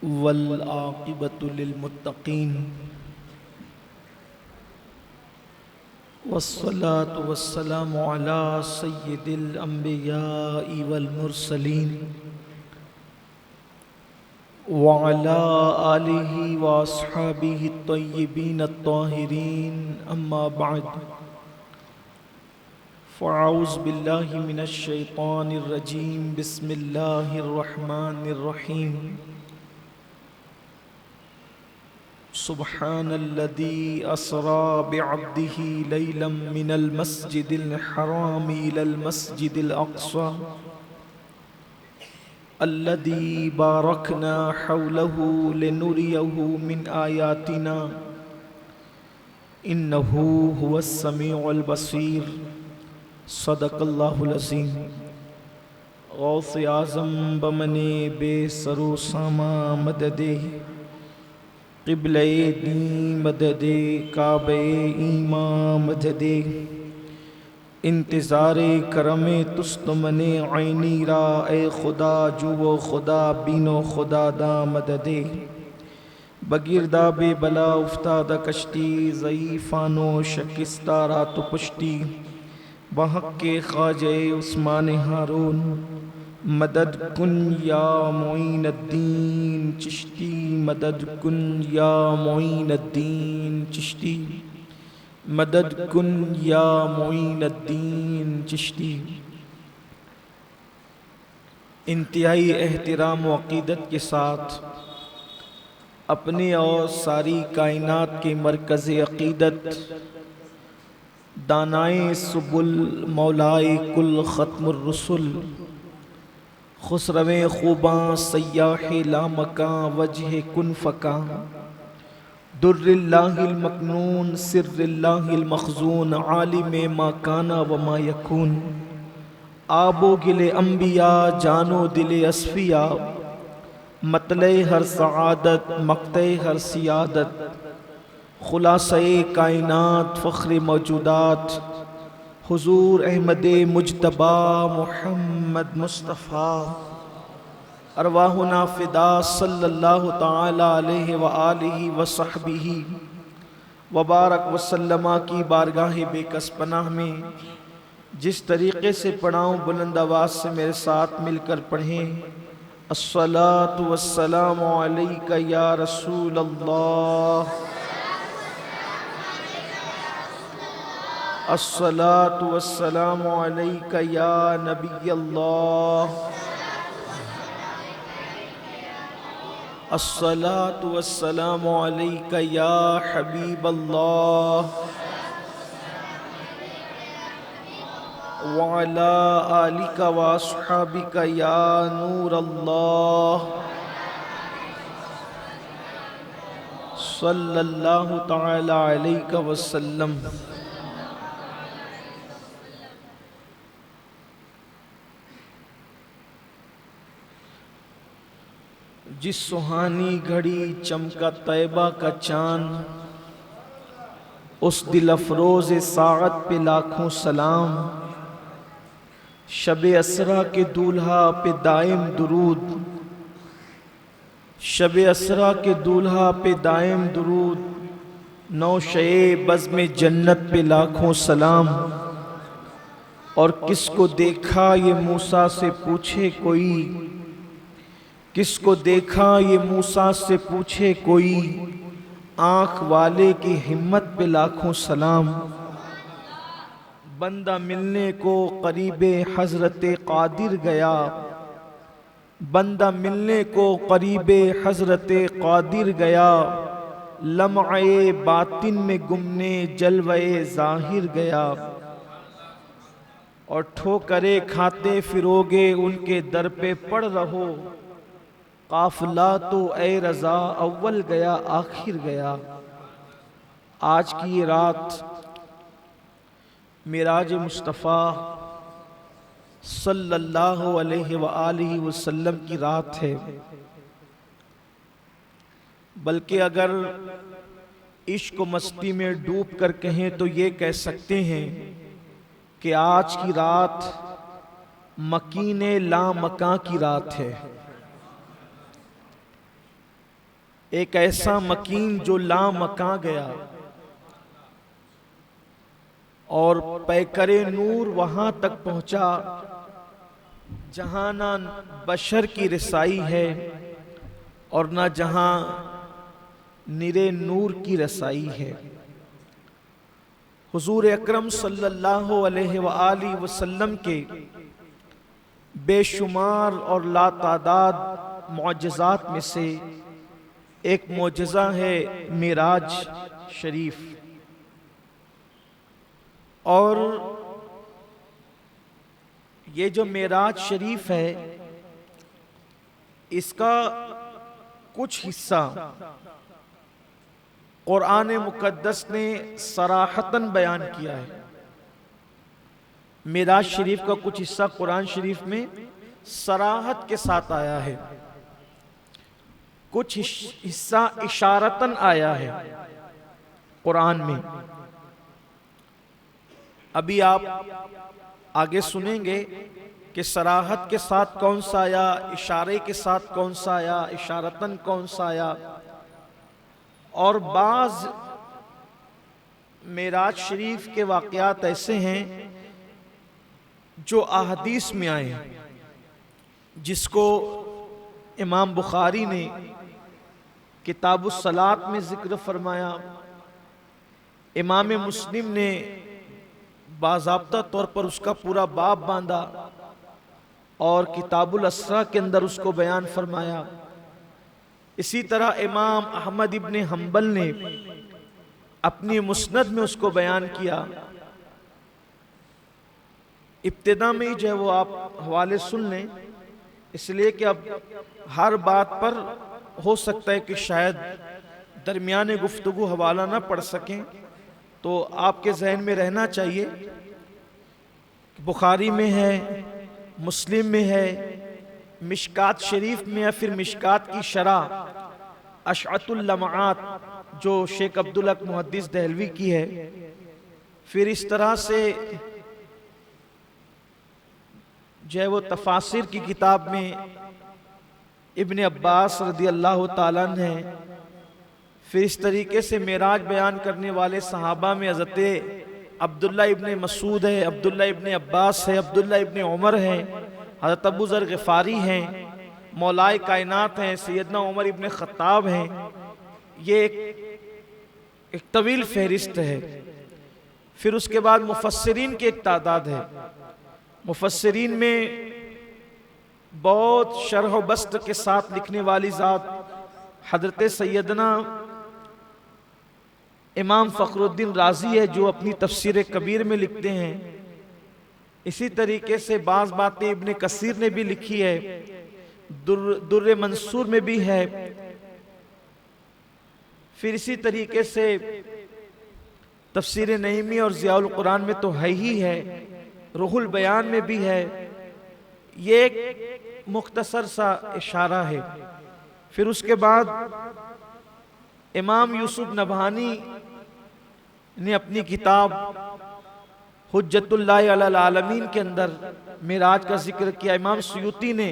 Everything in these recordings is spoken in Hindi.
वल आक़िबतु लिलमुत्तक़ीन वस्सलातु वस्सलामु अला सय्यिदिल अंबियाइ वल मुरसलीन व अला आलिहि व अस्हाबिहि तय्यिबीन अत्ताहिरीन अम्मा बअद फ़अऊज़ु बिल्लाहि मिनश शैतानिर रजीम बिस्मिल्लाहिर रहमानिर रहीम सुब्हानल्लज़ी अस्रा बिअब्दिही लैलन मिनल मस्जिदिल हराम इलल मस्जिदिल अक़सा अल्लज़ी बारकना हौलहु लिनुरियहु मिन आयातिना इन्नहु हुवस समीउल बसीर सदक़ल्लाहुल अज़ीम। गौसे आज़म बमने बेसरो सामा मददे क़िबले दी मददे काबे ईमा मददे इंतज़ारे करमे तुस्तमने आइनी रा ए खुदा जुवो खुदा बीनो खुदा दा मददे बगिरदा बे बला उफ्तादा कश्ती ज़ईफ़ानो शकिस्ता रात पुश्ती बहक़्क़े ख़ाजे उस्मान हारून मदद कुन या मोइनुद्दीन चिश्ती मदद कुन या मोइनुद्दीन चिश्ती मदद कुन या मोइनुद्दीन चिश्ती। इंतहाई एहतिराम व अक़ीदत के साथ अपने और सारी कायनात के मरकज़ अक़ीदत दानाए सुबुल मौलाए कुल ख़त्मुर रुसुल खुसरवे खूबां सय्याहे लामकां वजह कुन फ़कां दुर्रिल्लाहिल मकनून सिर्रिल्लाहिल मख़ज़ून आलिमे मा काना व मा यकून आबो गिले अंबिया जानो दिले अस्फिया मतले हर सआदत मक़ते हर सियादत खुलासे कायनात फ़ख्र मौजूदात हुजूर अहमदे मुज्तबा मुहम्मद मुस्तफ़ा अरवाहुना फ़िदा सल्लल्लाहु तआला अलैहि व आलिहि व सहबिही व बारक वसल्लमा की बारगाह बेकस पनाह में जिस तरीक़े से पढ़ाऊँ बुलंद आवाज़ से मेरे साथ मिलकर पढ़ें। अस्सलातु वस्सलामु अलैका या रसूल अल्लाह अस्सलातु वस्सलामु अलैका या नबी अल्लाह अस्सलातु वस्सलामु अलैका या हबीब अल्लाह व अला आलिका व अस्हाबिका या नूर अल्लाह सल्लल्लाहु तआला अलैका वसल्लम। जिस सुहानी घड़ी चमका तैबा का चाँद उस दिल अफरोज़ साअत पे लाखों सलाम शब असरा के दूल्हा पे दायम दुरूद शब असरा के दूल्हा पे दायम दुरूद नौशे बज़्म जन्नत पे लाखों सलाम। और किसको देखा ये मूसा से पूछे कोई किसको देखा ये मूसा से पूछे कोई आँख वाले की हिम्मत पे लाखों सलाम। बंदा मिलने को करीबे हज़रत क़ादिर गया बंदा मिलने को करीबे हज़रत क़ादिर गया लम्हे बातिन में गुमने जलवे ज़ाहिर गया। और ठोकरे खाते फिरोगे उनके दर पे पड़ रहो काफ़िला तो ए रज़ा अव्वल गया आखिर गया। आज की ये रात मिराज मुस्तफ़ा सल्लल्लाहु अलैहि व आलिहि वसल्लम की रात है। बल्कि अगर इश्क मस्ती में डूब कर कहें तो ये कह सकते हैं कि आज की रात मकीने लामकां की रात है। एक ऐसा मकीन जो लामकां गया, और पैकरे नूर वहां तक पहुंचा जहां ना बशर की रसाई है और ना जहां निरे नूर की रसाई है। हुजूर अकरम सल्लल्लाहु अलैहि वसल्लम के बेशुमार और लातादाद मौजज़ात में से एक मौजज़ा है मिराज शरीफ। और ये जो मिराज शरीफ है, इसका कुछ हिस्सा कुरान मुकद्दस ने सराहतन बयान किया है। मिराज शरीफ का कुछ हिस्सा कुरान शरीफ में सराहत के साथ आया है, कुछ हिस्सा इशारतन आया है कुरान में। अभी आप आगे सुनेंगे कि सराहत के साथ कौन सा आया, इशारे के साथ कौन सा आया, इशारतन कौन सा आया। और बाज मिराज शरीफ के वाक़यात ऐसे हैं जो अहदीस में आए हैं, जिसको इमाम बुखारी ने किताबुस सलात में जिक्र फरमाया, इमाम मुस्लिम ने बाज़ाब्ता तौर पर उसका पूरा बाब बांधा और किताबुल असरा के अंदर उसको बयान फरमाया। इसी तरह इमाम अहमद इब्ने हम्बल ने अपनी मुस्नद में उसको बयान किया। इब्तिदा में ही जो है वो आप हवाले सुन लें, इसलिए कि अब हर बात पर हो सकता है कि शायद दरमियान गुफ्तगू हवाला ना पढ़ सकें, तो आपके जहन में रहना चाहिए कि बुखारी में है, मुस्लिम में है, मिशकात शरीफ में या फिर मिशकात की शरह अशअतुल लमआत जो शेख अब्दुल हक मुहद्दिस दहलवी की है। फिर इस तरह से जो है वो तफासिर की किताब में इब्ने अब्बास रदी अल्लाह ताला अन्हु है। फिर इस तरीके से मेराज बयान करने वाले सहाबा में हज़रत अब्दुल्ला इब्ने मसूद है, अब्दुल्ला इब्ने अब्बास है, अब्दुल्ला इब्ने उमर है, हज़रत अबू ज़र ग़िफ़ारी हैं, मौलाए कायनात हैं, सैयदना उमर इब्ने ख़त्ताब हैं। ये एक तवील फहरिस्त है। फिर उसके बाद मुफस्सिरीन की एक तादाद है। मुफस्सिरीन में बहुत शरह व बस्त के साथ लिखने वाली ज़ात हज़रत सैयदना इमाम फ़खरुद्दीन राज़ी है, जो अपनी तफसीर कबीर में लिखते हैं। इसी तरीके से बाज़ बातें इब्ने कसीर ने भी लिखी है, दुर्र मंसूर में भी है। फिर इसी तरीके से तफसीर नईमी और ज़ियाउल कुरान में तो है ही है, रूहुल बयान में भी है। ये एक मुख्तसर सा इशारा है। फिर उसके बाद इमाम यूसुफ नबहानी ने अपनी किताब हुज्जतुल्लाह अलल आलमीन के अंदर मिराज का जिक्र किया। इमाम सुयूती ने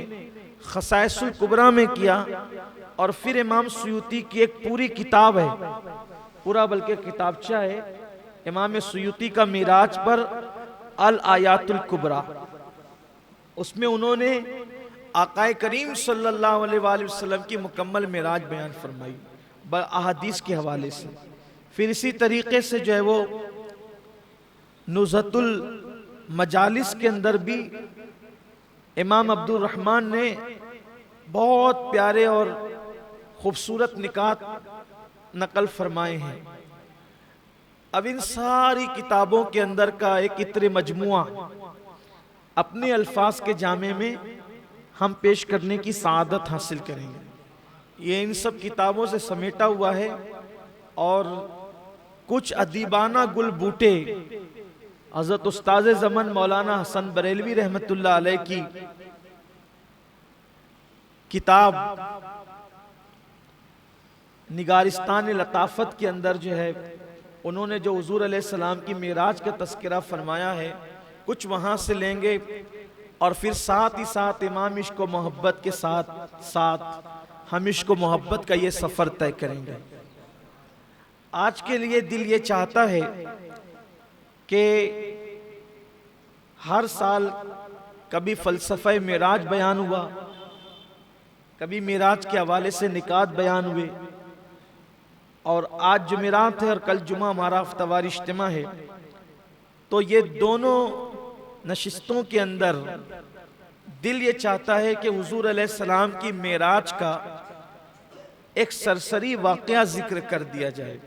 खसाइसुल कुबरा में किया। और फिर इमाम सुयूती की एक पूरी किताब है, पूरा बल्कि किताबचा है इमाम सुयूती का मिराज पर, अल आयातुल कुबरा। उसमें उन्होंने आकाए करीम सल्लल्लाहु अलैहि वसल्लम की मुकम्मल मिराज बयान फरमाई अहादीस के हवाले से। फिर इसी तरीके से जो है वो नुज़हतुल मजालिस के अंदर भी इमाम अब्दुल रहमान ने बहुत प्यारे और खूबसूरत निकात नकल फरमाए हैं। अब इन सारी किताबों के अंदर का एक इत्र मजमुआ अपने अल्फाज के जामे में हम पेश करने की सआदत हासिल करेंगे। ये इन सब किताबों से समेटा हुआ है। और कुछ अदीबाना गुल बूटे हज़रत उस्ताज़ ज़मन मौलाना हसन बरेलवी रहमतुल्लाह अलैह की किताब निगारिस्तान लताफ़त के अंदर जो है उन्होंने जो हुज़ूर अलैहिस्सलाम की मेराज का तज़किरा फरमाया है, कुछ वहाँ से लेंगे। और फिर साथ ही साथ इमाम इश्क व मोहब्बत के साथ साथ हम इश्क मोहब्बत का ये सफ़र तय करेंगे। आज के लिए दिल ये चाहता है कि हर साल कभी फ़लसफ़े मेराज बयान हुआ, कभी मेराज के हवाले से निकात बयान हुए, और आज जुमेरात है और कल जुमा हमारा हफ्तावारी इज्तिमा है। तो ये दोनों नशिस्तों के अंदर दिल ये चाहता है कि हुजूर अलैहिस्सलाम की मेराज का एक सरसरी वाक़या जिक्र कर दिया जाए।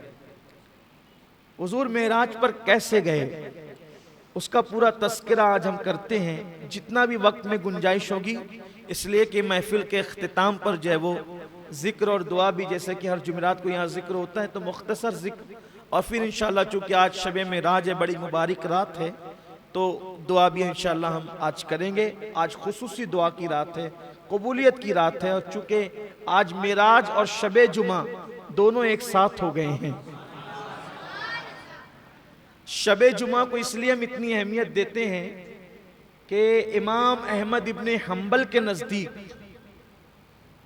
हुजूर मेराज पर कैसे गए उसका पूरा तस्करा आज हम करते हैं, जितना भी वक्त में गुंजाइश होगी, इसलिए कि महफिल के अख्तिताम पर जो है वो जिक्र और दुआ भी, जैसे कि हर जुमेरात को यहाँ जिक्र होता है, तो मुख्तसर जिक्र, और फिर इंशाअल्लाह चूँकि आज शब मेराज है, बड़ी मुबारक रात है, तो दुआ भी इंशाअल्लाह हम आज करेंगे। आज खुसूसी दुआ की रात है, कबूलियत की रात है, और चूँकि आज मेराज और शब जुमा दोनों एक साथ हो गए हैं। शब जुमा को इसलिए हम इतनी अहमियत देते हैं कि इमाम अहमद इब्ने हम्बल के नज़दीक,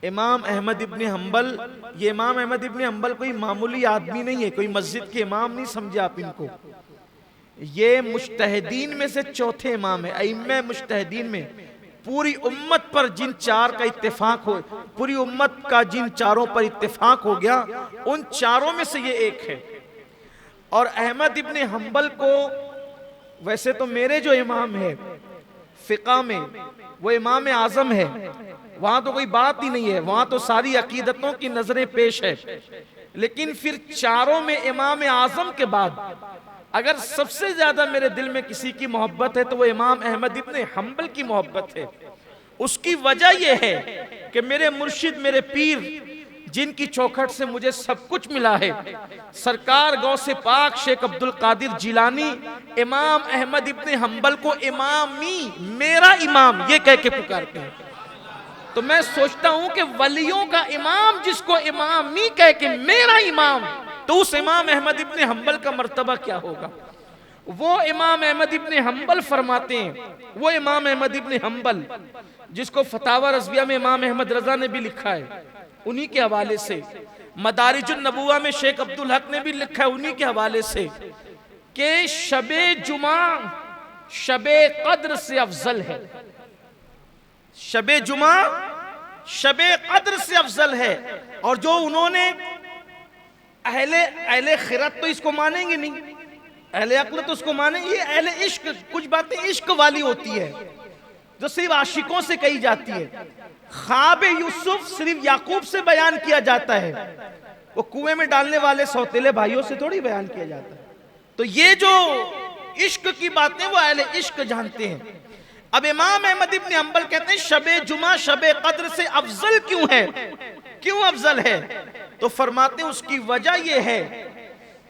इमाम अहमद इब्ने हम्बल, ये इमाम अहमद इब्ने हम्बल कोई मामूली आदमी नहीं है, कोई मस्जिद के इमाम नहीं समझे आप इनको। ये मुज्तहिदीन में से चौथे इमाम है, अइम्मे मुज्तहिदीन में। पूरी उम्मत पर जिन चार का इत्तेफाक हो, पूरी उम्मत का जिन चारों पर इत्तेफाक हो गया, उन चारों में से ये एक है। और अहमद इब्ने हम्बल को वैसे तो मेरे जो इमाम है फ़िक़ा में, वो इमाम आज़म है, वहाँ तो कोई बात ही नहीं है, वहाँ तो सारी अकीदतों की नजरें पेश है। लेकिन फिर चारों में इमाम आज़म के बाद अगर सबसे ज्यादा मेरे दिल में किसी की मोहब्बत है तो वो इमाम अहमद इब्ने हम्बल की मोहब्बत है। उसकी वजह यह है कि मेरे मुर्शिद, मेरे पीर, जिनकी चौखट से मुझे सब कुछ मिला है, सरकार गौसे पाक शेख अब्दुल कादिर जिलानी इमाम अहमद इब्ने हम्बल को इमामी, मेरा इमाम ये कह के पुकारते हैं। तो मैं सोचता हूं कि वलियों का इमाम जिसको इमामी कह के मेरा इमाम, तो उस इमाम अहमद इब्ने हम्बल का मर्तबा क्या होगा। वो इमाम अहमद इब्ने हम्बल फरमाते हैं, वो इमाम अहमद इब्ने हम्बल जिसको फतावा रज़विया में इमाम अहमद रजा ने भी लिखा है, उन्हीं के हवाले से, मदारिजुन नबुवा में शेख अब्दुल हक ने भी लिखा है उन्हीं के हवाले से, कि शबे जुमा शबे कद्र से अफजल है। शबे जुमा शबे कद्र से अफजल है। और जो उन्होंने अहले खिरत तो इसको मानेंगे नहीं, अहले अक्ल तो उसको मानेंगे, ये अहले इश्क, कुछ बातें इश्क वाली होती है जो सिर्फ आशिकों से कही जाती है। ख्वाब यूसुफ सिर्फ याकूब से बयान किया जाता है, वो कुएं में डालने वाले सौतेले भाइयों से थोड़ी बयान किया जाता है। तो ये जो इश्क की बातें वो अहले इश्क जानते हैं। अब इमाम अहमद इब्ने हम्बल कहते हैं शबे जुमा शबे कद्र से अफजल क्यों है, क्यों अफजल है? तो फरमाते हैं उसकी वजह यह है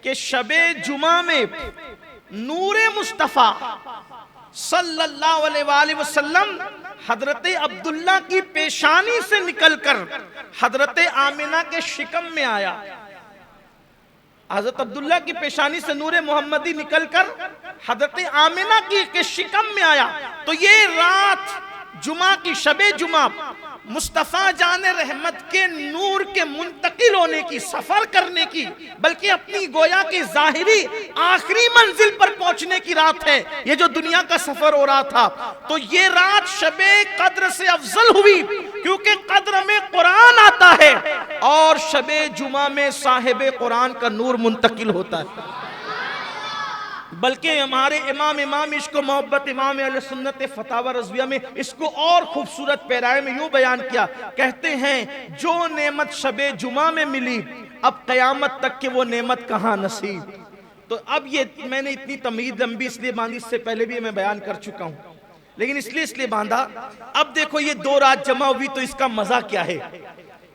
कि शबे जुमा में नूरे मुस्तफ़ा सल्लल्लाहु अलैहि वसल्लम हजरत अब्दुल्ला की पेशानी से निकलकर हजरत आमिना के शिकम में आया। हजरत अब्दुल्ला की पेशानी से नूरे मोहम्मदी निकलकर हजरत आमिना के शिकम में आया। तो ये रात जुमा की, शबे जुमा, मुस्तफ़ा जाने रहमत के नूर के मुंतकिल होने की, सफर करने की, बल्कि अपनी गोया की जाहिरी आखिरी मंजिल पर पहुंचने की रात है। ये जो दुनिया का सफर हो रहा था, तो ये रात शबे कद्र से अफजल हुई क्योंकि कद्र में कुरान आता है और शबे जुमा में साहिब कुरान का नूर मुंतकिल होता है। बल्कि हमारे इमाम इश्क मोहब्बत इमाम अहले सुन्नत फतावा रज़विया में इसको और खूबसूरत पैराए में यूं बयान किया, कहते हैं जो नेमत शबे जुमा में मिली अब क़यामत तक के वो नेमत कहाँ नसीब। तो अब ये मैंने इतनी तमहीद लंबी इसलिए बांधी, इससे पहले भी मैं बयान कर चुका हूँ, लेकिन इसलिए बांधा। अब देखो ये दो रात जमा हुई तो इसका मजा क्या है।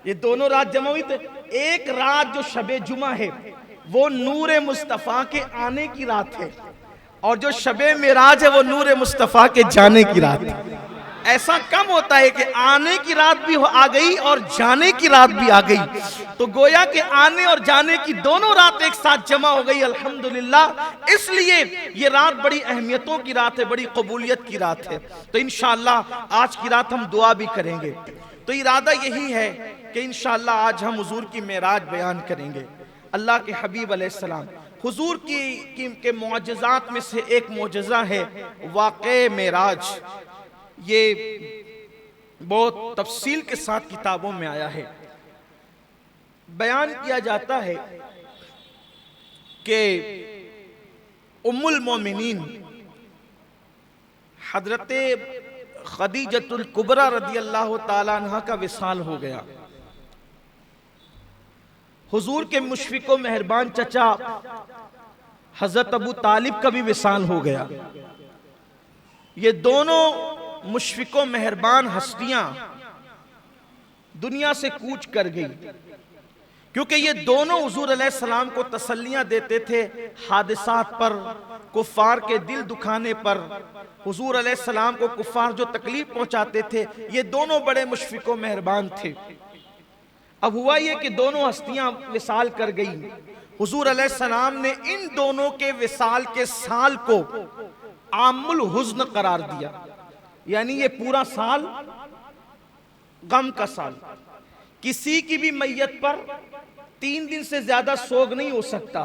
ये दोनों रात जमा हुई तो एक रात जो शबे जुमा है वो नूरे मुस्तफ़ा के आने की रात है, और जो शबे मेराज है वो नूरे मुस्तफ़ा के जाने की रात है। ऐसा कम होता है कि आने की रात भी आ गई और जाने की रात भी आ गई, तो गोया के आने और जाने की दोनों रात एक साथ जमा हो गई, अल्हम्दुलिल्लाह। इसलिए ये रात बड़ी अहमियतों की रात है, बड़ी कबूलियत की रात है। तो इंशाअल्लाह आज की रात हम दुआ भी करेंगे। तो इरादा यही है कि इंशाअल्लाह आज हम हुजूर की मेराज बयान करेंगे। अल्लाह के हबीब अलैहिस्सलाम हुजूर के मुअज्जिज़ात में से एक मुअज्जिज़ा है वाक़े मेराज। ये बहुत तफसील के साथ किताबों में आया है। बयान किया जाता है कि उम्मुल मोमिनीन हजरत खदीजतुल कुबरा रदी अल्लाह ताला अन्हा का विसाल हो गया। हुजूर के मुशफिक व मेहरबान चचा हजरत अबू तालिब का भी विसाल हो गया। ये दोनों मुशफिक व मेहरबान हस्तियां दुनिया से कूच कर गई, क्योंकि ये दोनों हुजूर अलैहिस्सलाम को तसल्लियां देते थे हादिसात पर, कुफ्फार के दिल दुखाने पर। हुजूर अलैहिस्सलाम को कुफ्फार जो तकलीफ पहुंचाते थे, ये दोनों बड़े मुशफिक व मेहरबान थे। अब हुआ ये कि दोनों हस्तियां विसाल कर गई। हुजूर अलैहिस्सलाम ने इन दोनों के विसाल के साल को आमुल हुज़्न करार दिया, यानी ये पूरा साल गम का साल। किसी की भी मैयत पर 3 दिन से ज्यादा सोग नहीं हो सकता,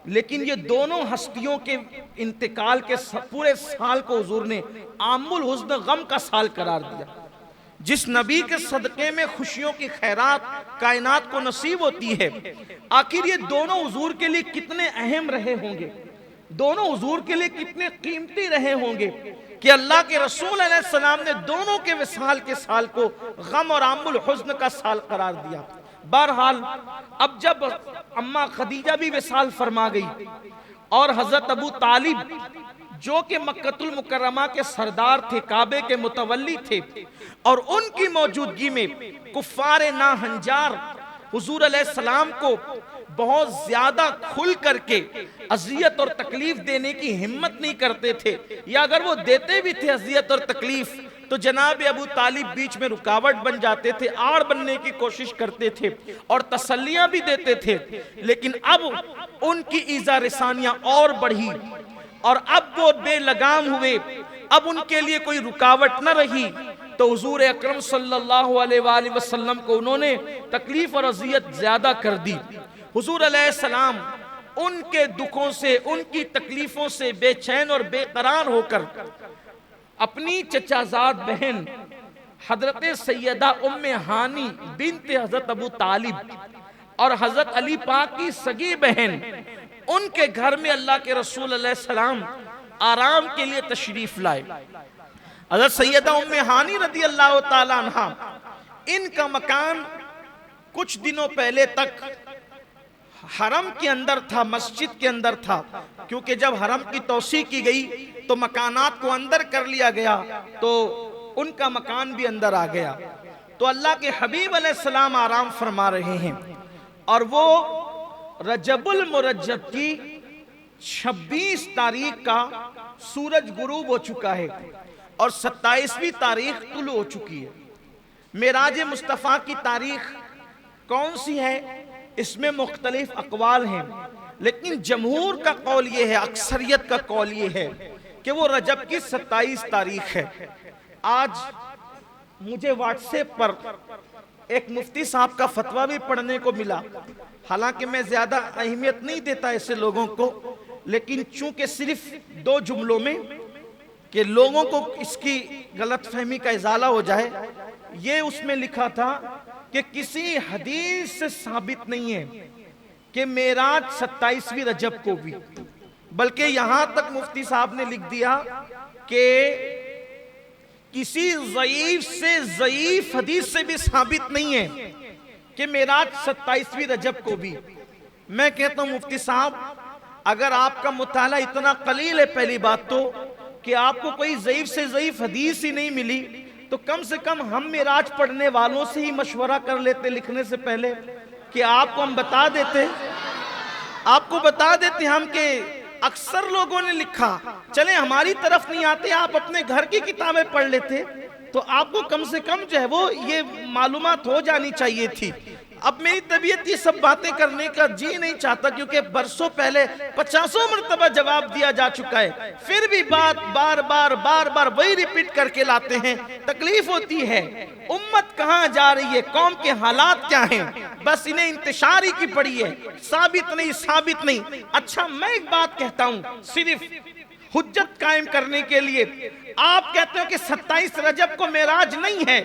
लेकिन ये दोनों हस्तियों के इंतकाल के पूरे साल को हुजूर ने आमुल हुज़्न गम का साल करार दिया। जिस नबी के सदक़े में खुशियों की खैरात कायनात को नसीब होती है, आखिर ये दोनों हुजूर के लिए कितने अहम रहे होंगे, दोनों हुजूर के लिए कितने कीमती रहे होंगे कि अल्लाह के रसूल अलैहिस्सलाम ने दोनों के विसाल के साल को गम और आमुल हुज़्न का साल करार दिया। बहरहाल अब जब अम्मा खदीजा भी विसाल फरमा गई और हजरत अबू तालिब जो कि मक्कतुल मुकर्रमा के सरदार थे, काबे के मुतवल्ली थे, और उनकी मौजूदगी में कुफ्फारे नाहंजार हुजूर अलैहिस्सलाम को बहुत ज्यादा खुल करके अजियत और तकलीफ देने की हिम्मत नहीं करते थे, या अगर वो देते भी थे अजियत और तकलीफ तो जनाब अबू तालिब बीच में रुकावट बन जाते थे, आड़ बनने की कोशिश करते थे और तसल्लियां भी देते थे। लेकिन अब उनकी ईज़ा रसानियां और बढ़ी और अब वो बेलगाम हुए, अब उनके लिए कोई रुकावट न रही। तो हुजूर अकरम सल्लल्लाहु अलैहि वसल्लम को उन्होंने तकलीफ और अजियत ज्यादा कर दी। हुजूर अलैहिस्सलाम उनके दुखों से, उनकी तकलीफों से बेचैन और बेकरार होकर अपनी चचाजाद बहन हजरत सैयदा उम्मे हानी बिनते हजरत अबू तालिब और हजरत अली पाक की सगी बहन, उनके घर में अल्लाह के रसूल अलैहिस्सलाम आराम के लिए तशरीफ लाए। हजरत सैयदा उम्मे हानी रदी अल्लाह ताला अन्हा, इनका मकान कुछ दिनों पहले तक हरम के अंदर था, मस्जिद के अंदर था, क्योंकि जब हरम की तौसी की गई तो मकानात को अंदर कर लिया गया, तो उनका मकान भी अंदर आ गया। तो अल्लाह के हबीब अलैहिस्सलाम आराम फरमा रहे हैं और वो रजबुल मुरज्जब की 26 तारीख का सूरज गुरूब हो चुका है और 27वीं तारीख तुलू हो चुकी है। मेराज मुस्तफ़ा की तारीख कौन सी है, इसमें मुख्तलिफ अकवाल हैं, लेकिन जमहूर का कौल ये है, अक्सरियत का कौल ये है कि वो रजब की 27 तारीख है। आज मुझे व्हाट्सएप पर एक मुफ्ती साहब का फतवा भी पढ़ने को मिला, हालांकि मैं ज्यादा अहमियत नहीं देता ऐसे लोगों को, लेकिन चूंकि सिर्फ 2 जुमलों में कि लोगों को इसकी गलतफहमी का इजाला हो जाए, ये उसमें लिखा था कि किसी हदीस से साबित नहीं है कि मेराज 27वीं रजब को भी, बल्कि यहां तक मुफ्ती साहब ने लिख दिया कि किसी ज़ईफ से ज़ईफ हदीस से भी साबित नहीं है कि मेराज 27वीं रजब को भी। मैं कहता हूं मुफ्ती साहब, अगर आपका मुताला इतना कलील है, पहली बात तो कि आपको कोई ज़ईफ से ज़ईफ हदीस ही नहीं मिली, तो कम से कम हम मेराज पढ़ने वालों से ही मशवरा कर लेते लिखने से पहले कि आपको हम बता देते, आपको बता देते हम कि अक्सर लोगों ने लिखा, चले हमारी तरफ नहीं आते, आप अपने घर की किताबें पढ़ लेते, तो आपको कम से कम जो है वो ये मालूमात हो जानी चाहिए थी। अब मेरी तबीयत ये सब बातें करने का जी नहीं चाहता, क्योंकि बरसों पहले 50 मरतबा जवाब दिया जा चुका है, फिर भी बात बार बार वही रिपीट करके लाते हैं। तकलीफ होती है। उम्मत कहां जा रही है, कौम के हालात क्या हैं, बस इन्हें इंतशार ही की पड़ी है, साबित नहीं। अच्छा, मैं एक बात कहता हूं, सिर्फ हुज्जत कायम करने के लिए। आप कहते हो कि 27 रजब को मेराज नहीं है,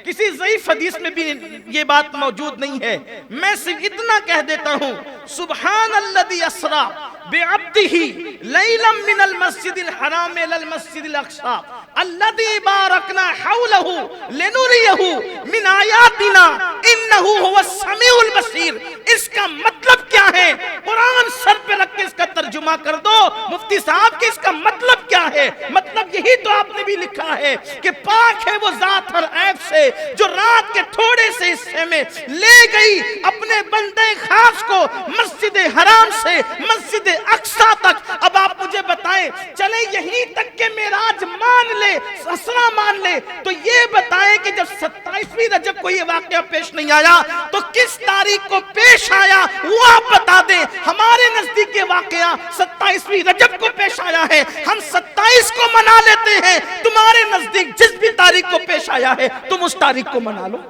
किसी ज़ईफ़ हदीस में भी ये बात मौजूद नहीं है। मैं सिर्फ इतना कह देता हूं, सुब्हानल्लज़ी अस्रा बिअब्दिही लैलन मिनल मस्जिदिल हराम इलल मस्जिदिल अक़सा अल्लज़ी बारकना हौलहू लिनुरियहू मिन आयातिना इन्नहू हुवस समीउल बसीर। इसका मतलब क्या है? कुरान सर पे रख के इसका तर्जुमा कर दो मुफ्ती साहब कि इसका मतलब क्या है। मतलब यही तो आपने भी लिखा है कि पाक है वो जात हर ऐब से जो रात के थोड़े से हिस्से में ले गई अपने बंदे खास को मस्जिद हराम से मस्जिद अक्सा तक। अब आप मुझे बताएं, चले यहीं तक के मेराज मान ले, असरा मान ले, तो ये बताएं कि जब 27वीं रजब को ये वाकया पेश नहीं आया तो किस तारीख को पेश आया, वो आप बता दें। हमारे नजदीक ये वाकया 27वीं रजब को पेश आया है, हम 27 को मना लेते हैं। तुम्हारे नजदीक जिस भी तारीख को पेश आया है तुम उस तारीख को मना लो।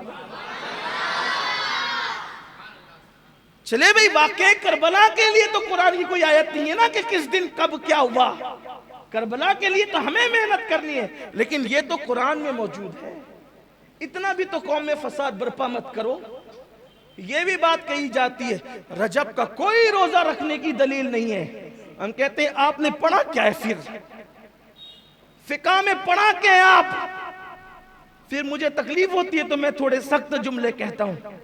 चले भाई, वाकई करबला के लिए तो कुरान की कोई आयत नहीं है ना कि किस दिन कब क्या हुआ। करबला के लिए तो हमें मेहनत करनी है, लेकिन ये तो कुरान में मौजूद है। इतना भी तो कौम में फसाद बर्पा मत करो। ये भी बात कही जाती है रजब का कोई रोजा रखने की दलील नहीं है। हम कहते हैं आपने पढ़ा क्या है, फिर फिका में पढ़ा क्या है आप? फिर मुझे तकलीफ होती है तो मैं थोड़े सख्त जुमले कहता हूं।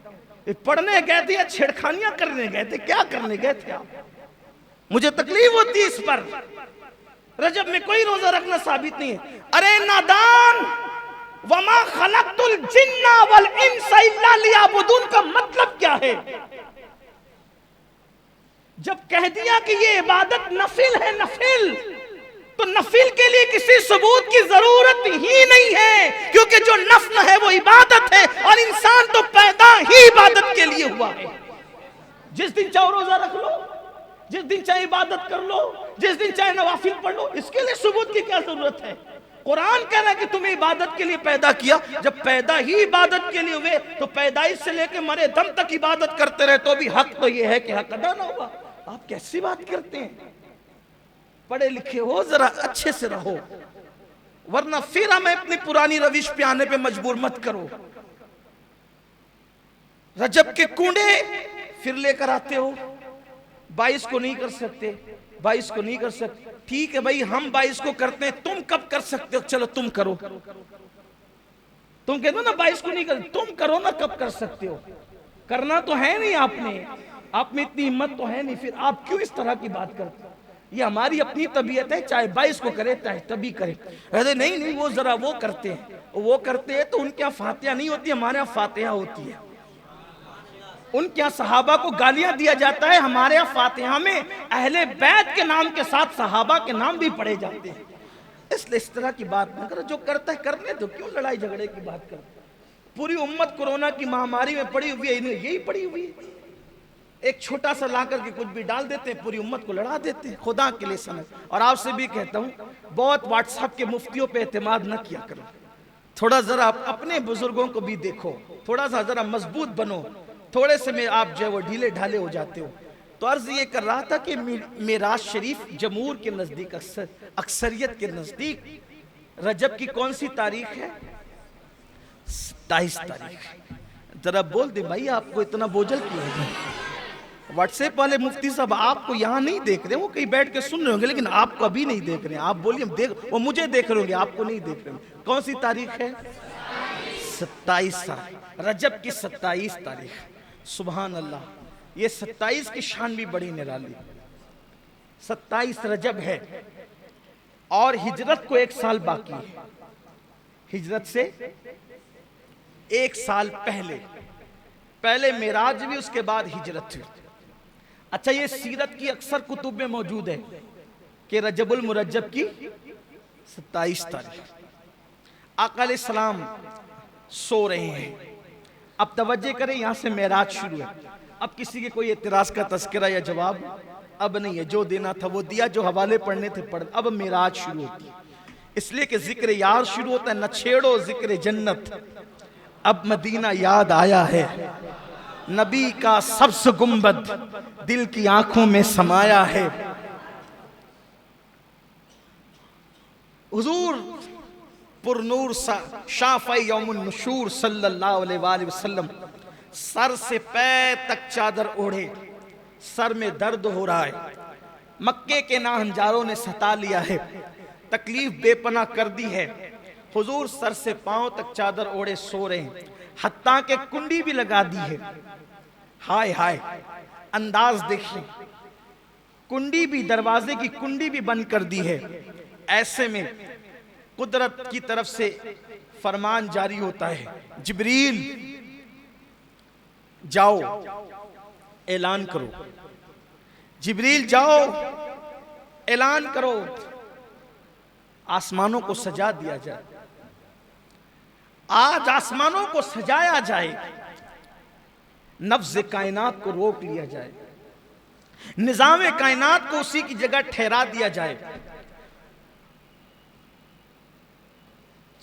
पढ़ने गए थे या छेड़खानियां करने गए थे, क्या करने गए थे आप? मुझे तकलीफ होती है इस पर। रजब में कोई रोजा रखना साबित नहीं है। अरे नादान, वमा खलक़तुल जिन्ना वल इंसा इल्ला लियअबुदून का मतलब क्या है? जब कह दिया कि ये इबादत नफिल है, नफिल, तो नफिल के लिए किसी सबूत की जरूरत ही नहीं है, क्योंकि जो नफल है वो इबादत है और इंसान तो पैदा ही इबादत के लिए हुआ है। जिस दिन चाहे रोजा रख लो, जिस दिन चाहे इबादत कर लो, जिस दिन चाहे नवाफिल पढ़ लो, इसके लिए सबूत की क्या जरूरत है? कुरान कह रहा है कि तुम्हें इबादत के लिए पैदा किया। जब पैदा ही इबादत के लिए हुए तो पैदाइश से लेकर मरे दम तक इबादत करते रहे तो भी हक तो यह है कि हक अदा ना हुआ। आप कैसी बात करते हैं? पढ़े लिखे हो, जरा अच्छे से रहो, वरना फिर हमें अपनी पुरानी रविश पे आने पे मजबूर मत करो। रजब के कूड़े फिर लेकर आते हो, 22 को नहीं कर सकते, 22 को नहीं कर सकते। ठीक है भाई, हम 22 को करते हैं, तुम कब कर सकते हो? चलो तुम करो। तुम कहते हो ना 22 को नहीं कर, तुम करो ना, कब कर सकते हो? करना तो है नहीं आपने, आप में इतनी हिम्मत तो है नहीं, फिर आप क्यों इस तरह की बात करते हो? ये हमारी अपनी तबीयत है, चाहे 22 को करे चाहे तभी करे। अरे नहीं, वो जरा वो करते हैं तो उनके यहाँ फातिहा नहीं होती, हमारे यहाँ फातिहा होती है। उनके यहाँ सहाबा को गालियां दिया जाता है, हमारे यहाँ फातिहा में अहले बैत के नाम के साथ सहाबा के नाम भी पढ़े जाते हैं। इसलिए इस तरह की बात न करो, जो करता है करने दो, क्यों लड़ाई झगड़े की बात करो? पूरी उम्मत कोरोना की महामारी में पड़ी हुई है, यही पड़ी हुई है। एक छोटा सा ला करके कुछ भी डाल देते हैं, पूरी उम्मत को लड़ा देते हैं। खुदा के लिए समझ। और आपसे भी कहता हूँ, बहुत व्हाट्सएप के मुफ्तियों पे एतमाद न किया करो। थोड़ा जरा अपने बुजुर्गों को भी देखो, थोड़ा सा जरा मजबूत बनो। थोड़े से में आप जो है वो ढीले ढाले हो जाते हो। तो अर्ज ये कर रहा था कि मेराज शरीफ जमहूर के नजदीक, अक्सरियत के नजदीक रजब की कौन सी तारीख है? 27 तारीख। जरा बोल दे भाई, आपको इतना बोझल क्यों है? व्हाट्सएप वाले मुफ्ती साहब आपको यहाँ नहीं देख रहे, वो कहीं बैठ के सुन रहे होंगे, लेकिन आपको अभी नहीं देख रहे हैं। आप बोलिए देख, वो मुझे देख रहे होंगे, आपको नहीं देख रहे होंगे। कौन सी तारीख है? 27 रजब की 27 तारीख। सुभान अल्लाह, ये 27 की शान भी बड़ी निराली। 27 रजब है और हिजरत को 1 साल बाकी है। हिजरत से 1 साल पहले मेराज भी, उसके बाद हिजरत हुई। अच्छा, ये सीरत की अक्सर कुतुब में मौजूद है कि रजबुल मुरज्जब की 27 तारीख आका अलैहिस्सलाम सो रहे हैं। अब तवज्जो करें, यहां से मेराज शुरू है। अब किसी के कोई एतराज का तस्करा या जवाब अब नहीं है, जो देना था वो दिया, जो हवाले पढ़ने थे पढ़। अब मेराज शुरू होती है, इसलिए कि जिक्र यार शुरू होता है, न छेड़ो जिक्र जन्नत। अब मदीना याद आया है, नबी का सब्ज गुंबद दिल की आंखों में समाया है। हुजूर पुरनूर शाफ़ई यौमुन नुशूर सल्लल्लाहु अलैहि वसल्लम सर से पैर तक चादर ओढ़े, सर में दर्द हो रहा है, मक्के के नाहंजारों ने सता लिया है, तकलीफ बेपना कर दी है। हुजूर सर से पांव तक चादर ओढ़े सो रहे हैं, हत्ता के कुंडी भी लगा दी है। हाय हाय, अंदाज देखिए, कुंडी भी, दरवाजे की कुंडी भी बंद कर दी है। ऐसे में कुदरत की तरफ से फरमान जारी होता है, जिब्रील जाओ ऐलान करो, जिब्रील जाओ ऐलान करो, आसमानों को सजा दिया जाए। आज आसमानों को सजाया जाए, नफ्ज़ कायनात को रोक लिया जाए, निज़ाम कायनात को उसी की जगह ठहरा दिया जाए,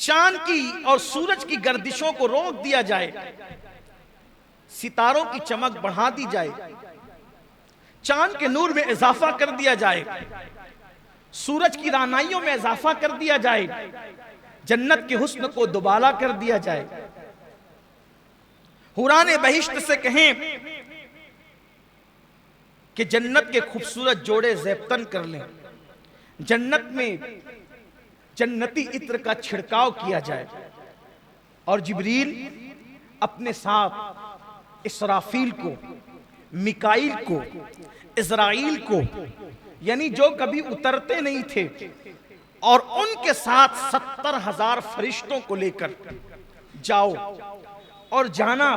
चांद की और सूरज की गर्दिशों को रोक दिया जाए, सितारों की चमक बढ़ा दी जाए, चांद के नूर में इजाफा कर दिया जाए, सूरज की रानाइयों में इजाफा कर दिया जाए, जन्नत के हुस्न को दुबाला कर दिया जाए। हुराने बहिश्त से कहें कि जन्नत के खूबसूरत जोड़े ज़ेबतन कर लें, जन्नत में जन्नती इत्र का छिड़काव किया जाए, और जिब्रील अपने साथ इसराफील को, मिकाईल को, इज़राइल को, यानी जो कभी उतरते नहीं थे, और उनके साथ 70,000 फरिश्तों को लेकर जाओ। और जाना,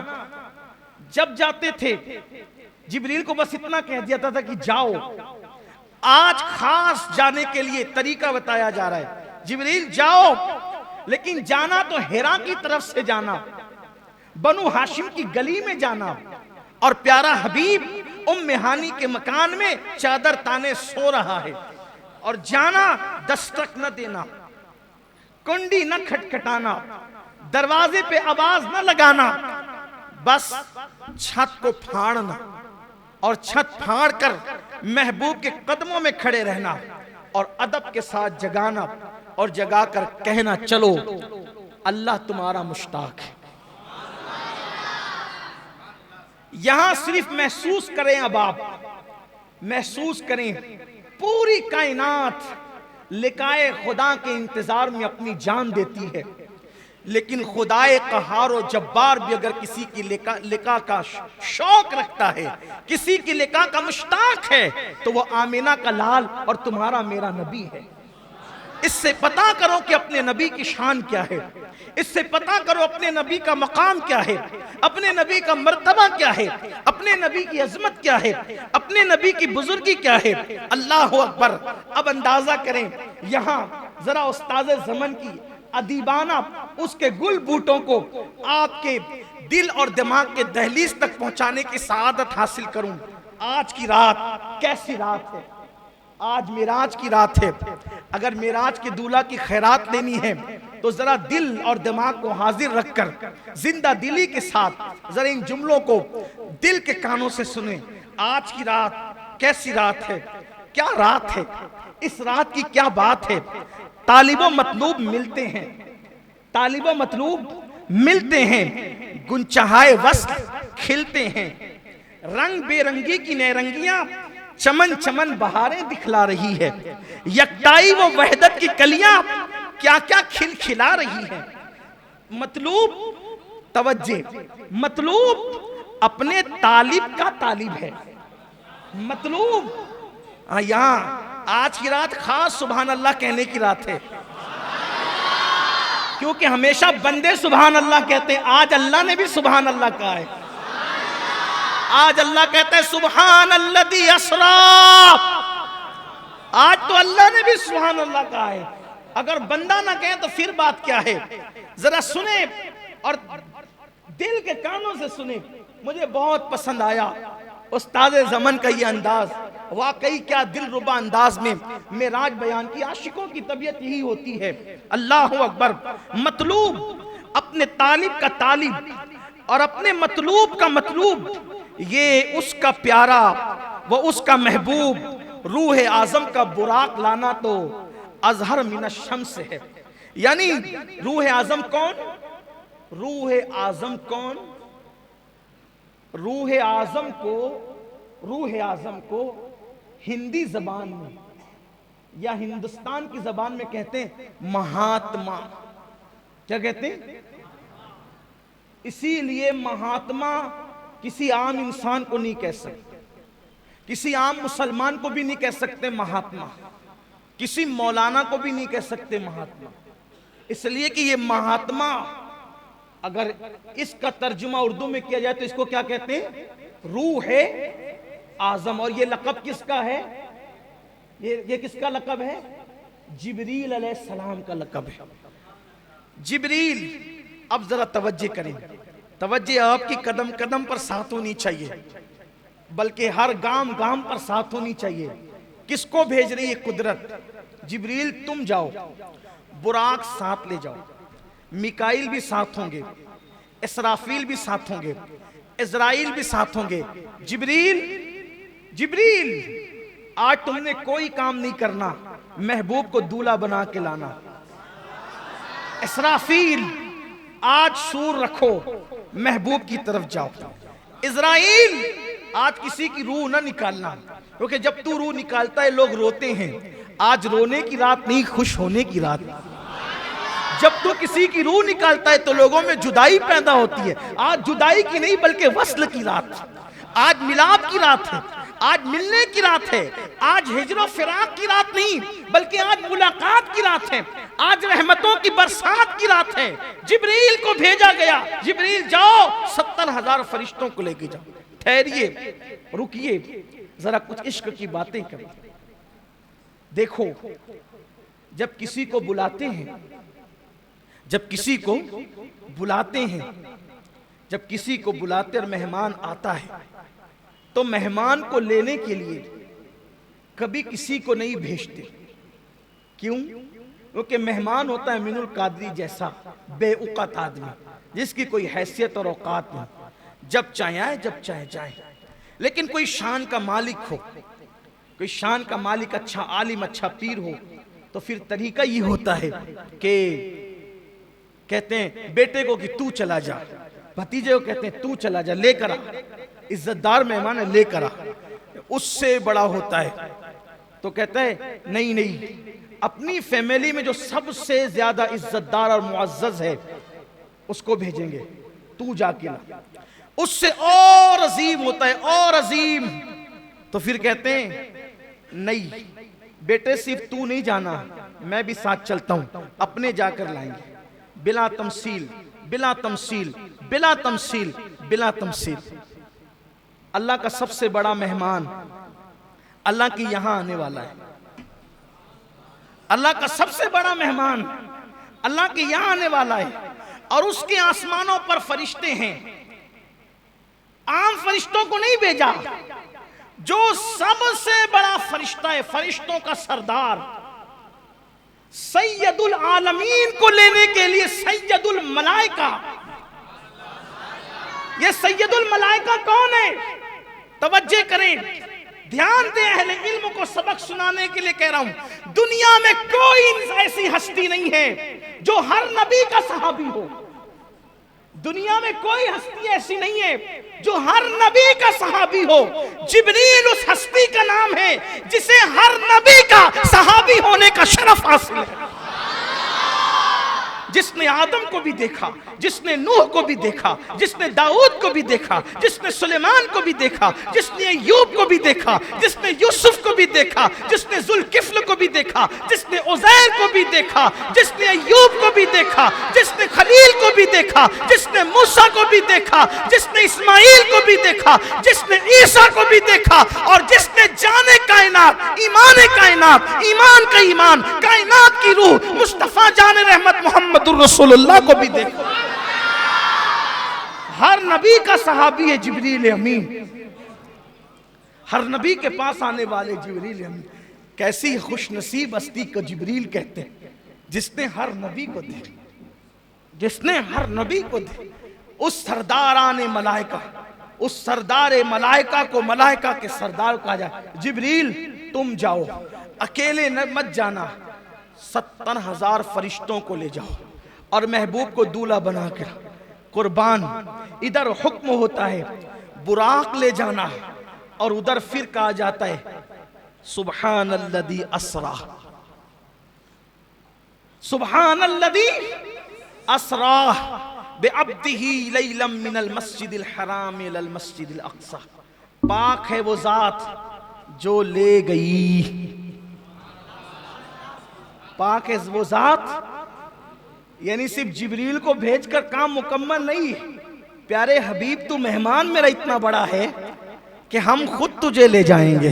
जब जाते थे जिब्रील को बस इतना कह दिया था कि जाओ। आज खास जाने के लिए तरीका बताया जा रहा है, जिब्रील जाओ, लेकिन जाना तो हिरा की तरफ से जाना, बनु हाशिम की गली में जाना, और प्यारा हबीब उम्मे हानी के मकान में चादर ताने सो रहा है, और जाना दस्तक न देना, कुंडी न खटखटाना, दरवाजे पे आवाज न लगाना, बस छत को फाड़ना, और छत फाड़ कर महबूब के कदमों में खड़े रहना, और अदब के साथ जगाना, और जगाकर कहना, चलो अल्लाह तुम्हारा मुश्ताक है। यहां सिर्फ महसूस करें, अब आप महसूस करें, पूरी कायनात लिकाए खुदा के इंतजार में अपनी जान देती है, लेकिन खुदाए कहार और जब्बार भी अगर किसी की लिका का शौक रखता है, किसी की लिका का मुश्ताक है, तो वो आमीना का लाल और तुम्हारा मेरा नबी है। इससे पता करो कि अपने नबी की शान क्या है, इससे पता करो अपने नबी का मकाम क्या है, अपने नबी का मर्तबा क्या है, अपने नबी की अजमत क्या है, अपने नबी की बुजुर्गी क्या है। अल्लाह अकबर। अब अंदाजा करें, यहाँ जरा उस्ताद ज़मन की अदीबाना उसके गुल बूटों को आपके दिल और दिमाग के दहलीज तक पहुंचाने की सआदत हासिल करूं। आज की रात कैसी रात है, आज मेराज की रात है। अगर मेराज के दूल्हा की खैरात लेनी है तो जरा दिल और दिमाग को हाजिर रखकर जिंदा दिली के साथ जरा इन जुमलों को दिल के कानों से सुने। आज की रात कैसी रात है, क्या रात है, इस रात की क्या बात है। तालिबो मतलूब मिलते हैं, तालिबो मतलूब मिलते हैं, गुनचहाए वस्ल खिलते हैं, रंग बेरंगी की नैरंगियां चमन चमन बहारें दिखला रही है, यकताई वो वहदत की कलियां क्या क्या खिलखिला रही है। मतलूब तवज्जे, मतलूब अपने तालिब का तालिब है। मतलूब यहाँ आज की रात खास सुभान अल्लाह कहने की रात है, क्योंकि हमेशा बंदे सुभान अल्लाह कहते हैं, आज अल्लाह ने भी सुभान अल्लाह कहा है। आज अल्लाह कहता है सुभान अल्लज़ी अस्रा, आज तो अल्लाह ने भी सुभान अल्लाह कहा है। अगर बंदा ना कहे तो फिर बात क्या है। जरा सुने और दिल के कानों से सुने। मुझे बहुत पसंद आया उस्ताद ज़मन का ये अंदाज, वाकई क्या दिलरुबा अंदाज में मेराज बयान की। आशिकों की तबीयत यही होती है। अल्लाह अकबर। मतलूब अपने तालिब का तालिब और अपने मतलूब का मतलूब, ये उसका प्यारा व उसका महबूब रूह आज़म का बुराक लाना तो अजहर मिन शम्स है। यानी रूह आज़म कौन? रूह आज़म कौन? रूह आज़म को हिंदी जबान में या हिंदुस्तान की जबान में कहते हैं महात्मा। क्या कहते हैं? इसीलिए महात्मा किसी आम इंसान को नहीं कह सकते, किसी आम मुसलमान को भी नहीं कह सकते महात्मा, किसी मौलाना को भी नहीं कह सकते महात्मा। इसलिए कि ये महात्मा अगर इसका तर्जुमा उर्दू में किया जाए तो इसको क्या कहते हैं? रूह आज़म। और ये लक़ब किसका है? ये किसका लक़ब है? जिब्रील अलैहिस्सलाम का लक़ब है। जिब्रील। अब जरा तवज्जो करें, तवज्जो आपकी कदम कदम पर साथ होनी चाहिए, बल्कि हर गाम गाम पर साथ होनी चाहिए। किसको भेज रही है कुदरत? जिब्रील तुम जाओ, बुराक साथ ले जाओ, मिकाइल भी साथ होंगे, इसराफील भी साथ होंगे, इज़राइल भी साथ होंगे। जिब्रील, जिब्रील आज तुमने कोई काम नहीं करना, महबूब को दूल्हा बना के लाना। इसराफील आज सूर रखो, महबूब की तरफ जाओ। इज़राइल आज किसी की रूह ना निकालना, क्योंकि जब तू रूह निकालता है लोग रोते हैं। आज रोने की रात नहीं, खुश होने की रात। जब तू किसी की रूह निकालता है तो लोगों में जुदाई पैदा होती है। आज जुदाई की नहीं बल्कि वस्ल की रात, आज मिलाप की रात है, आज मिलने की रात है। आज हिजरो फिराक की रात नहीं बल्कि आज मुलाकात की रात है, आज रहमतों की बरसात की रात है। जिब्रील को भेजा गया, जिब्रील जाओ 70,000 फरिश्तों को लेके जाओ। ठहरिए, रुकिए, जरा कुछ इश्क की बातें करें। देखो, जब किसी को बुलाते हैं, जब किसी को बुलाते हैं, जब किसी को बुलाते और मेहमान आता है तो मेहमान को लेने के लिए कभी किसी को नहीं भेजते। क्यों? क्योंकि मेहमान होता है मिनुल कादरी जैसा बेउक़त आदमी, जिसकी कोई हैसियत और औकात नहीं। जब चाहे आए, जब चाहे जाए। लेकिन कोई शान का मालिक हो, कोई शान का मालिक, अच्छा आलिम, अच्छा पीर हो, तो फिर तरीका ये होता है कि कहते हैं बेटे को कि तू चला जा, भतीजे को कहते हैं तू चला जा, लेकर आ। इज्जतदार मेहमान है, लेकर आ। उससे बड़ा होता है तो कहता है नहीं नहीं, अपनी फैमिली में जो सबसे ज्यादा इज्जतदार और मुअज़्ज़ज़ है उसको भेजेंगे, तू जाके ला। उससे और अजीम होता है, और अजीम। तो फिर कहते हैं नहीं बेटे, सिर्फ तू नहीं जाना, मैं भी साथ चलता हूं, अपने जाकर लाएंगे। बिला तमसील, बिला तमसील, बिला तमसील, बिला तमसील। अल्लाह का सबसे बड़ा मेहमान अल्लाह की यहां आने वाला है। अल्लाह का सबसे बड़ा मेहमान अल्लाह के यहां आने वाला है। और उसके आसमानों पर फरिश्ते हैं। आम फरिश्तों को नहीं भेजा, जो सबसे बड़ा फरिश्ता है, फरिश्तों का सरदार, सैयदुल आलमीन को लेने के लिए सैयदुल मलाइका। ये सैयदुल मलाइका कौन है? तवज्जो करें, ध्यान दें, अहले इल्म को सबक सुनाने के लिए कह रहा हूं। दुनिया में कोई ऐसी हस्ती नहीं है जो हर नबी का सहाबी हो। दुनिया में कोई हस्ती ऐसी नहीं है जो हर नबी का सहाबी हो। जिब्रील उस हस्ती का नाम है जिसे हर नबी का सहाबी होने का शरफ हासिल है। जिसने आदम को भी देखा, जिसने नूह को भी देखा, जिसने दाऊद को भी देखा, जिसने सुलेमान को भी देखा, जिसने अय्यूब को भी देखा, जिसने यूसुफ को भी देखा, जिसने जुल्किफ्ल को भी देखा, जिसने उज़ैर को भी देखा, जिसने अय्यूब को भी देखा, जिसने खलील को भी देखा, जिसने मूसा को भी देखा, जिसने इस्माइल को भी देखा, जिसने ईसा को भी देखा, और जिसने जाने कायनात, ईमान का ईमान, कायनात की रूह मुस्तफा जाने रहमत मोहम्मद रसूलुल्लाह को भी देखो। हर नबी का सहाबी है जिब्रील अमीन, हर नबी के पास आने वाले जिब्रील अमीन। कैसी खुश नसीब हस्ती को जिब्रील कहते हैं, जिसने हर नबी को देखा, जिसने हर नबी को देखा। उस सरदाराने मलाइका, उस सरदार मलाइका को मलाइका के सरदार कहा जाए, जिब्रील तुम जाओ, अकेले न मत जाना, 70,000 फरिश्तों को ले जाओ और महबूब को दूल्हा बनाकर कुर्बान। इधर हुक्म होता है बुराक ले जाना और उधर फिर कहा जाता है सुब्हानल्लज़ी अस्रा, सुब्हानल्लज़ी अस्रा बिअब्दिही लैलम मिनल मस्जिदिल हराम इलल मस्जिदिल अक़सा। पाक है वो जात जो ले गई, पाक है वो जात, यानी सिर्फ जिब्रील को भेजकर काम मुकम्मल नहीं। प्यारे हबीब तू मेहमान मेरा इतना बड़ा है कि हम खुद तुझे ले जाएंगे।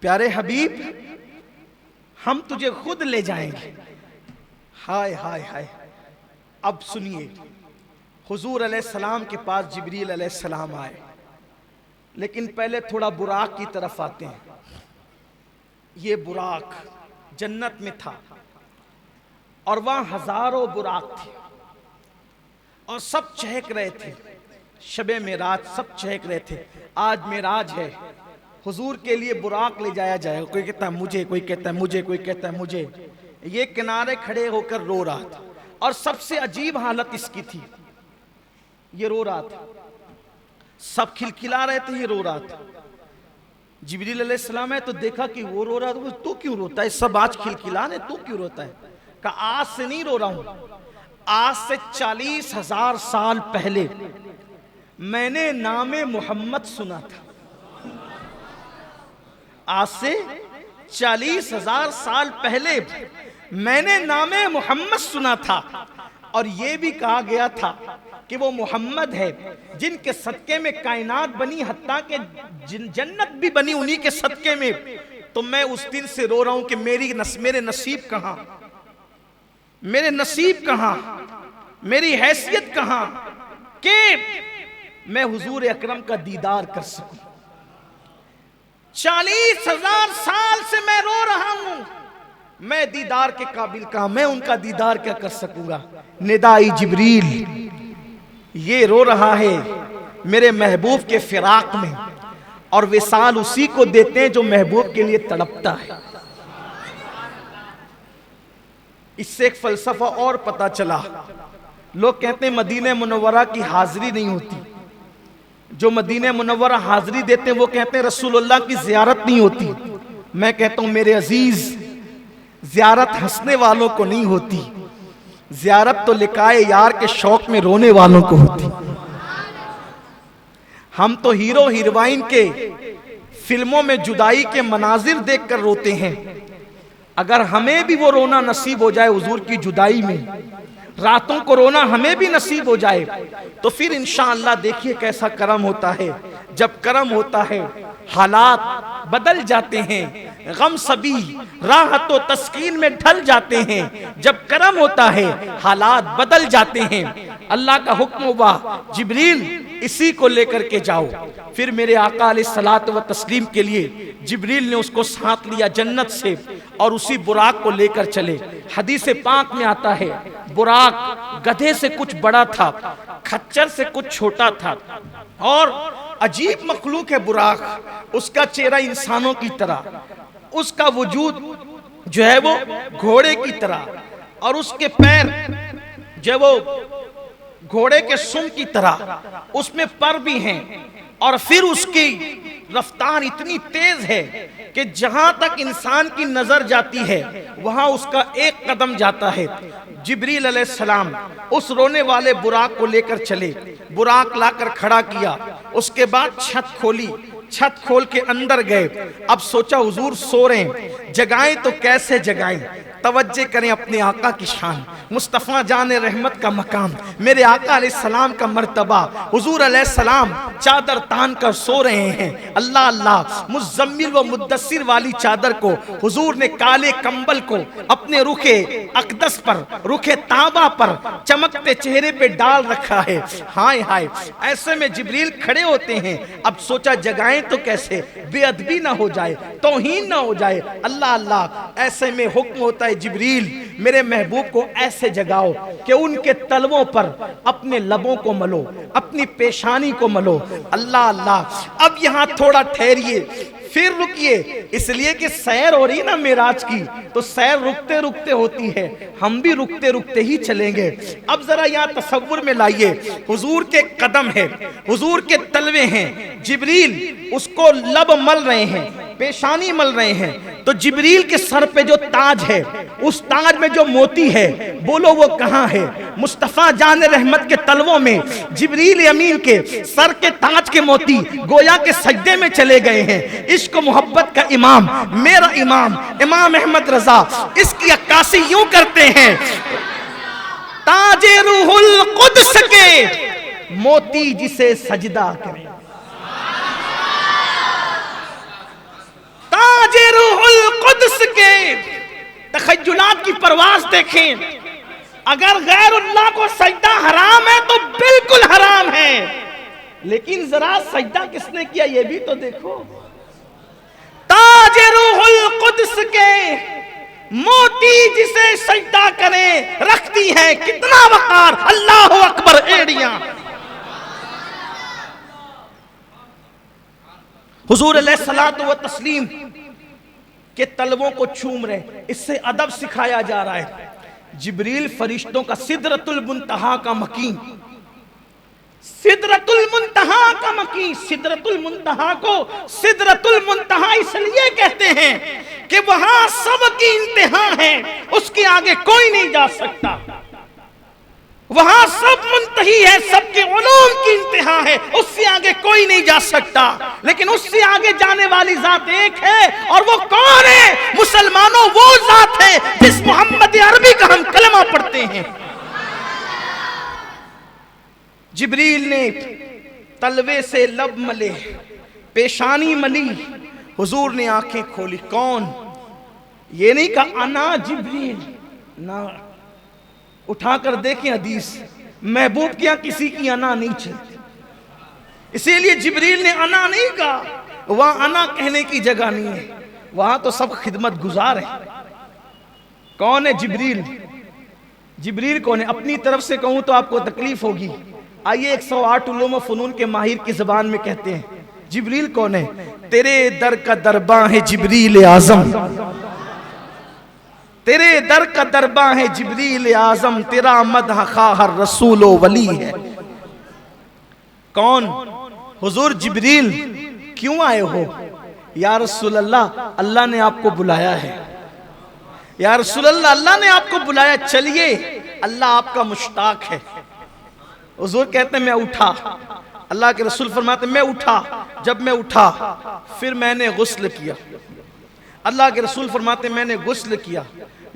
प्यारे हबीब हम तुझे खुद ले जाएंगे। हाय हाय हाय। अब सुनिए, हुजूर अलैहिस्सलाम के पास जिब्रील अलैहिस्सलाम आए, लेकिन पहले थोड़ा बुराक की तरफ आते हैं। ये बुराक जन्नत में था और वहां हजारों बुराक थे और सब चहक रहे थे। शबे मेराज सब चहक रहे थे। आज मेराज है, हुजूर के लिए बुराक ले जाया जाएगा। कोई कहता है मुझे, कोई कहता है मुझे, कोई कहता है मुझे। ये किनारे खड़े होकर रो रहा था और सबसे अजीब हालत इसकी थी, ये रो रहा था, सब खिलखिला रहे थे, ये रो रहा था। जिब्रील अलैहिस्सलाम है तो देखा कि वो रो रहा था, तू क्यों रोता है, सब आज खिलखिला रहे, तू क्यों रोता है? कहा आज से नहीं रो रहा हूं, आज से 40,000 साल पहले मैंने नामे मोहम्मद सुना था। आज से 40,000 साल पहले मैंने नामे मोहम्मद सुना था और यह भी कहा गया था कि वो मोहम्मद है जिनके सदके में कायनात बनी, हत्ता के जन्नत भी बनी उन्हीं के सदके में। तो मैं उस दिन से रो रहा हूं कि मेरे नसीब कहां, मेरे नसीब कहां, मेरी हैसियत कहां कि मैं हुजूर अकरम का दीदार कर सकूं। 40,000 साल से मैं रो रहा हूं, मैं दीदार के काबिल कहां, मैं उनका दीदार क्या कर सकूंगा। निदाई जिब्रील, ये रो रहा है मेरे महबूब के फिराक में, और विसाल उसी को देते हैं जो महबूब के लिए तड़पता है। इससे एक फलसफा और पता चला। लोग कहते हैं मदीने मुनव्वरा की हाजिरी नहीं होती, जो मदीने मुनव्वरा हाजिरी देते हैं वो कहते हैं रसूलुल्लाह की जियारत नहीं होती। मैं कहता हूं मेरे अजीज, जियारत हंसने वालों को नहीं होती, जियारत तो लिकाए यार के शौक में रोने वालों को होती। हम तो हीरो हीरोइन के फिल्मों में जुदाई के मनाजिर देखकर रोते हैं। अगर हमें भी वो रोना नसीब हो जाए हुजूर की जुदाई में, रातों को रोना हमें भी नसीब हो जाए, तो फिर इंशाअल्लाह देखिए कैसा करम होता है। जब करम होता है हालात बदल जाते हैं, गम सभी राहत व तस्कीन में ढल जाते हैं। जब करम होता है हालात बदल जाते हैं। अल्लाह का हुक्म हुआ जिब्रील इसी को लेकर के जाओ। फिर मेरे आका अलैहिस्सलातु व तस्लीम के लिए जिब्रील ने उसको साथ लिया जन्नत से और उसी बुराक को लेकर चले। हदीस पाक में आता है बुराक गधे से कुछ बड़ा था, खच्चर से कुछ छोटा था और अजीब मखलूक है बुराक। उसका चेहरा इंसानों की तरह, उसका वजूद जो है वो घोड़े की तरह, और उसके पैर जो है वो घोड़े के सुम की तरह, उसमें पर भी हैं। और फिर उसकी रफ्तार इतनी तेज है कि जहां तक इंसान की नजर जाती है वहां उसका एक कदम जाता है। जिब्रील अलैहिस्सलाम उस रोने वाले बुराक को लेकर चले, बुराक लाकर खड़ा किया, उसके बाद छत खोली, छत खोल के अंदर गए। अब सोचा हुजूर सो रहे हैं, जगाएं तो कैसे जगाएं। तवज्जे करें अपने आका की शान, मुस्तफ़ा जान रहमत का मकाम, मेरे आका अलैहिस्सलाम का मर्तबा। हुजूर अलैहिस्सलाम चादर तान कर सो रहे हैं। अल्लाह अल्लाह, मुज़म्मिल व मुद्दस्सिर वाली चादर को हुजूर ने काले कंबल को अपने रुखे अक़दस पर, रुखे ताबा पर चमकते चेहरे पे डाल रखा है। हाय हाय, ऐसे में जिब्रील खड़े होते हैं। अब सोचा जगाएं तो कैसे, बेअदबी ना हो जाए, तौहीन ना हो जाए। अल्लाह अल्लाह, ऐसे में हुक्म होता है जिब्रील मेरे महबूब को ऐसे जगाओ कि उनके तलवों पर अपने लबों को मलो, अपनी पेशानी को मलो। अल्लाह अल्लाह, अब यहां थोड़ा ठहरिए, फिर रुकिए, इसलिए कि सैर हो रही ना मेराज की, तो सैर रुकते रुकते होती है, हम भी रुकते रुकते ही चलेंगे। अब जरा यहाँ तसव्वुर में लाइए, हुजूर के कदम है, हुजूर के तलवे हैं, जिब्रील उसको लब मल रहे हैं, पेशानी मल रहे हैं। तो जिब्रील के सर पे जो ताज है, उस ताज में जो मोती है, बोलो वो कहाँ है? मुस्तफ़ा जान रहमत के तलवों में जिब्रील अमीन के सर के ताज के मोती गोया के सजदे में चले गए हैं। इश्क मोहब्बत का इमाम, मेरा इमाम इमाम अहमद रजा, इसकी अक्कासी यूं करते हैं, ताजे रूहुल कुद्स के मोती जिसे सजदा करे, ताजे रूहुल कुद्स के तखय्युलात की परवाज़ देखें। अगर गैरुल्लाह को सजदा हराम है तो बिल्कुल हराम है, लेकिन जरा सजदा किसने किया ये भी तो देखो। ताजे रूहुल कुद्स के मोती जिसे सजदा करे, रखती है कितना वकार, अल्लाहु अकबर एड़ियां। हुजूर अलैहिस्सलातु व तस्लीम के तलवों को छूम रहे, इससे अदब सिखाया जा रहा है। जिब्रील फरिश्तों का सिदरतुल मुंतहा का मकीन, सिदरतुल मुंतहा का मकीन, सिदरतुल मुंतहा को सिदरतुल मुंतहा इसलिए कहते हैं कि वहां सबकी इंतहा है, उसके आगे कोई नहीं जा सकता। वहां सब मुंतही है, सबके उलूम की इंतहा है, उससे आगे कोई नहीं जा सकता। लेकिन उससे आगे जाने वाली जात एक है, और वो कौन है? मुसलमानों, वो जात है जिस मोहम्मद अरबी का हम कलमा पढ़ते हैं। जिब्रील ने तलवे से लब मले, पेशानी मली, हुजूर ने आंखें खोली। कौन? ये नहीं कहा अना जिब्रील, ना, उठाकर देखें हदीस, महबूब के यहाँ किसी की अना नहीं चलती, इसीलिए जिब्रील ने अना नहीं कहा। वहां अना कहने की जगह नहीं है, वहां तो सब खिदमत गुजार है। कौन है जिब्रील? जिब्रील कौन है? अपनी तरफ से कहूं तो आपको तकलीफ होगी। आइए 108 उलूम फ़नून के माहिर की ज़बान में कहते हैं, जिब्रील कौन है? तेरे दर का दरबां है जिब्रील आज़म, तेरे दर का दरबां है जिब्रील आज़म, तेरा मदह खा हर रसूल वली है। कौन? हुजूर जिब्रील। क्यों आए हो? या रसूल अल्लाह, अल्लाह ने आपको बुलाया है। या रसूल अल्लाह, अल्लाह ने आपको बुलाया, चलिए, अल्लाह आपका मुश्ताक है। हुजूर कहते हैं मैं उठा, अल्लाह के रसूल फरमाते मैं उठा। जब मैं उठा फिर मैंने गुस्ल किया। अल्लाह के रसूल फरमाते मैंने गुस्ल किया।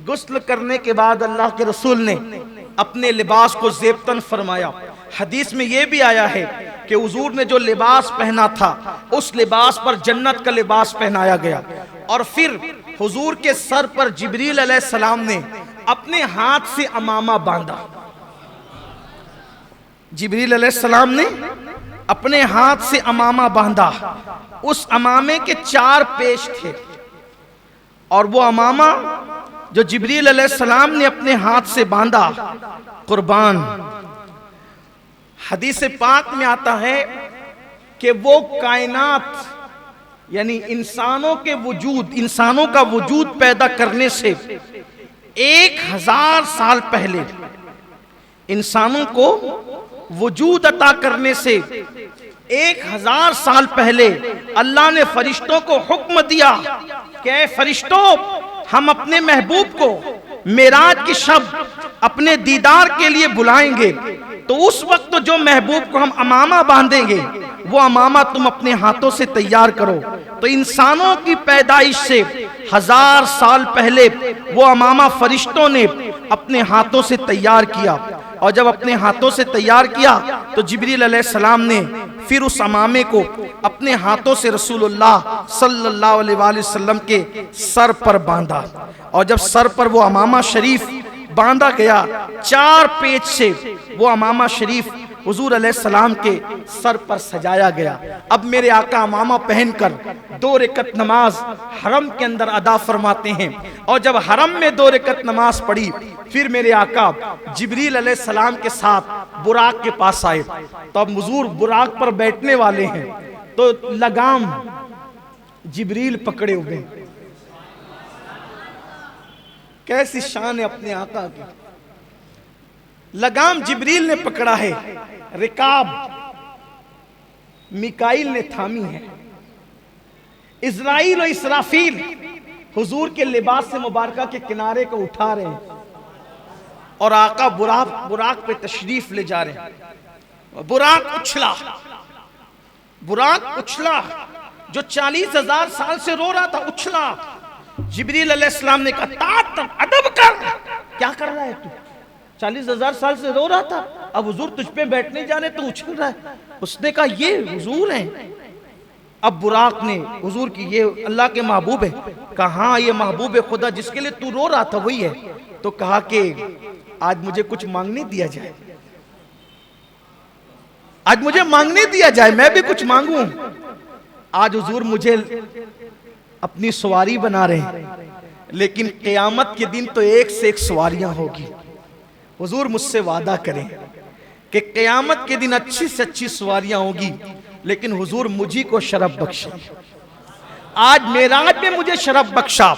गुस्ल करने के बाद अल्लाह के रसूल ने अपने लिबास को ज़ेबतन फरमाया। हदीस में यह भी आया है कि हुजूर ने जो लिबास पहना था, उस लिबास पर जन्नत का लिबास पहनाया गया। और फिर हुजूर के सर पर जिब्रील अलैहिस्सलाम ने अपने हाथ से अमामा बांधा। जिब्रील अलैहिस्सलाम ने अपने हाथ से अमामा बांधा। उस अमामे के 4 पेश थे, और वो अमामा जो जिब्रील अलैहिस्सलाम ने अपने हाथ से बांधा, कुर्बान, हदीस पाक में आता है कि वो कायनात यानी इंसानों के वजूद, इंसानों का वजूद पैदा करने से 1000 साल पहले, इंसानों को वजूद अता करने से 1000 साल पहले अल्लाह ने फरिश्तों को हुक्म दिया कि फरिश्तों, हम अपने महबूब को मेराज की शब अपने दीदार के लिए बुलाएंगे, तो उस वक्त जो महबूब को हम अमामा बांधेंगे, वो अमामा तुम अपने हाथों से तैयार करो। तो इंसानों की पैदाइश से 1000 साल पहले वो अमामा फरिश्तों ने अपने हाथों से तैयार किया, और जब अपने हाथों से तैयार किया तो जिब्रील अलैहिस्सलाम ने फिर उस अमामे को अपने हाथों से रसूलुल्लाह सल्लल्लाहु अलैहि वसल्लम के सर पर बांधा, और जब सर पर वो अमामा शरीफ बांधा गया, 4 पेच से वो अमामा शरीफ हुजूर अलैहिस्सलाम के सर पर सजाया गया। अब मेरे आका अमामा पहनकर 2 रकत नमाज हरम के अंदर अदा फरमाते हैं, और जब हरम में 2 रकत नमाज पढ़ी, फिर मेरे आका जिब्रील अलैहिस्सलाम के साथ बुराक के पास आए। तो अब हुजूर बुराक पर बैठने वाले हैं, तो लगाम जिब्रील पकड़े हुए हैं। कैसी शान है अपने आका की। लगाम जिब्रील ने पकड़ा है, रिकाब मिकाइल ने थामी है, इज़राइल और इसराफील हुजूर के लिबास से मुबारका के किनारे को उठा रहे हैं, और आका बुराक पे तशरीफ ले जा रहे हैं। बुराक उछला, जो 40,000 साल से रो रहा था उछला। जिब्रील अलैहिस्सलाम ने कहा अदब कर, क्या कर रहा है तू? 40,000 साल से रो रहा था, अब हुजूर तुझ पे बैठने जाने तो उछल रहा है। उसने कहा ये हुजूर हैं। अब बुराक ने हुजूर की, ये अल्लाह के महबूब है। कहा हाँ ये महबूब है खुदा जिसके लिए तू रो रहा था वही है। तो कहा कि आज मुझे कुछ मांगने दिया जाए, आज मुझे मांगने दिया जाए, मैं भी कुछ मांगूं। आज हुजूर मुझे अपनी सवारी बना रहे हैं, लेकिन क़यामत के दिन तो एक से एक सवारियां होगी। हुजूर मुझसे वादा करें कि क़यामत के दिन अच्छी से अच्छी सवारियां होगी, लेकिन हुजूर मुझी को शरफ बख्शे। आज मेराज में मुझे शरफ बख्शा,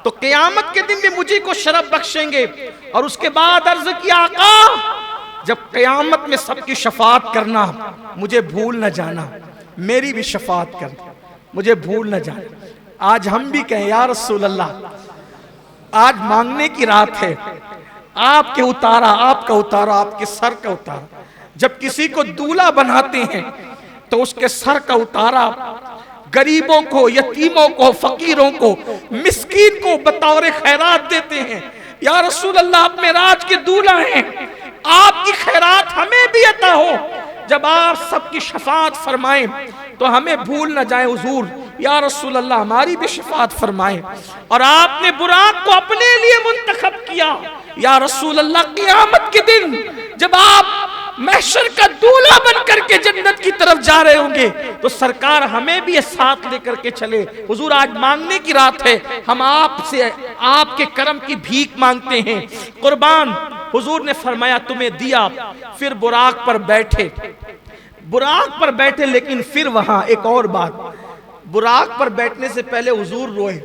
तो क़यामत के दिन भी मुझी को शरफ बख्शेंगे। और उसके बाद अर्ज किया आका जब क़यामत में सबकी शफाअत करना, मुझे भूल न जाना, मेरी भी शफाअत कर, मुझे भूल न जाना। आज हम भी कहें या रसूल अल्लाह, आज मांगने की रात है, आपके उतारा, आपका उतारा, आपके सर का उतारा। जब किसी को दूल्हा बनाते हैं तो उसके सर का उतारा गरीबों को, यतीमों को, फकीरों को, मिस्कीन को बतौर खैरात देते हैं। या रसूल अल्लाह, आप मेराज के दूल्हा हैं, आपकी खैरात हमें भी अता हो। जब आप सबकी शफाअत फरमाएं तो हमें भूल न जाए हुजूर। या रसूल अल्लाह, हमारी भी शफाअत फरमाएं। और आपने बुराक को अपने लिए मुंतखब किया। या रसूल अल्लाह, क़यामत के दिन जब आप महशर का दूल्हा बन करके जन्नत की तरफ जा रहे होंगे, तो सरकार हमें भी साथ लेकर के चले। हुजूर आज मांगने की रात है, हम आपसे आपके करम की भीख मांगते हैं। कुर्बान हुजूर ने फरमाया तुम्हें दिया। फिर बुराक पर बैठे, लेकिन फिर वहां एक और बात, बुराक पर बैठने से पहले हुजूर रोए।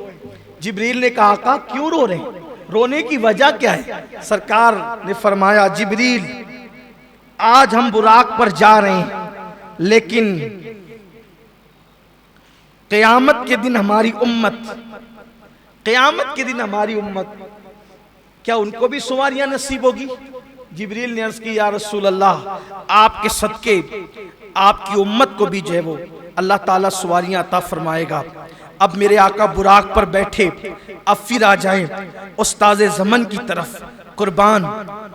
जिब्रील ने कहा आका क्यों रो रहे हैं, रोने की वजह क्या है? सरकार ने फरमाया जिब्रील, आज हम बुराक पर जा रहे हैं, लेकिन क़यामत के दिन हमारी उम्मत, क्या उनको भी सवारियां नसीब होगी? जिब्रील ने अर्ज की या रसूल अल्लाह, आपके सदके आपकी उम्मत को भी जो है वो अल्लाह ताला सवारियां अता फरमाएगा। अब मेरे आका बुराक पर बैठे, अब फिर आ जाएं उस्ताज़े ज़मन की तरफ। कुर्बान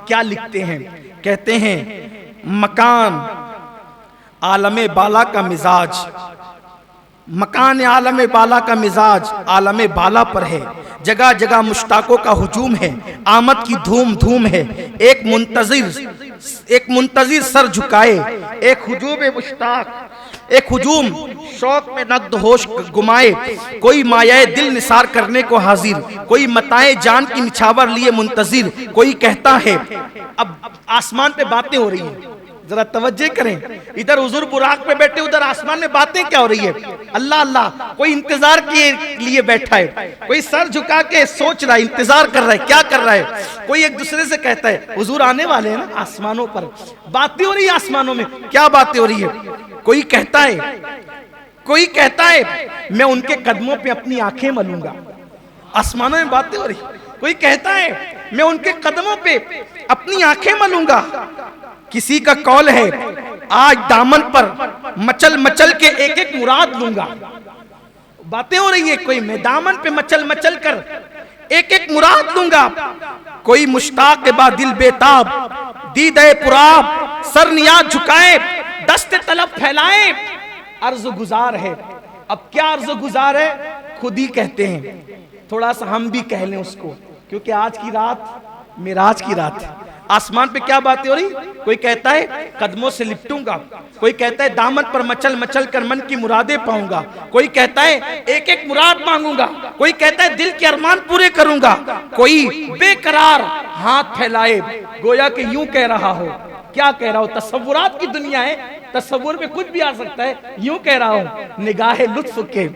क्या लिखते हैं? कहते हैं मकान आलम बाला का मिजाज, मकान आलम बाला का मिजाज आलम बाला पर है। जगह जगह मुश्ताकों का हुजूम है, आमद की धूम धूम है। एक मुंतजिर सर झुकाए, एक हुजूम मुश्ताक, एक हुजूम शौक में नक्द होश गुमाए। कोई मायाए दिल निसार करने को हाजिर, कोई मताए जान की निछावर लिए मुंतजिर। कोई कहता है, अब आसमान पे बातें हो रही हैं, जरा तवज्जो करें। इधर हुजूर बुराक पे बैठे, उधर आसमान में बातें क्या हो रही है? अल्लाह अल्लाह। कोई इंतजार के लिए बैठा है, कोई सर झुका के सोच रहा है, इंतजार कर रहा है, क्या कर रहा है? कोई एक दूसरे से कहता है हुजूर आने वाले हैं ना। आसमानों पर बातें हो रही है, आसमानों में क्या बातें हो रही है? कोई कहता है मैं उनके कदमों पे अपनी आंखें मलूंगा। आसमानों में बातें हो रही। कोई कहता है मैं उनके कदमों पे अपनी आंखें मलूंगा। किसी का कौल है आज दामन पर मचल मचल के एक एक मुराद लूंगा। बातें हो रही है, कोई मैं दामन पे मचल मचल कर एक एक मुराद दूंगा, कोई मुश्ताक के बाद दिल बेताब, दीदे पुराब सर नियाज झुकाए, दस्ते तलब फैलाए, अर्ज गुजार है। अब क्या अर्ज गुजार है, खुद ही कहते हैं, थोड़ा सा हम भी कह लें उसको, क्योंकि आज की रात मिराज की रात है। आसमान पे क्या बातें हो रही, कोई कहता है कदमों से लिपटूंगा, कोई कहता है दामन पर मचल मचल कर मन की मुरादें पाऊंगा, कोई कहता है एक एक मुराद मांगूंगा, कोई कहता है दिल के अरमान पूरे करूंगा, कोई बेकरार हाथ फैलाए गोया कि यूं कह रहा हो। क्या कह रहा हो, तस्वुरात की दुनिया है, तस्वुर में कुछ भी आ सकता है। यूं कह रहा हूं, निगाहे लुत्फ के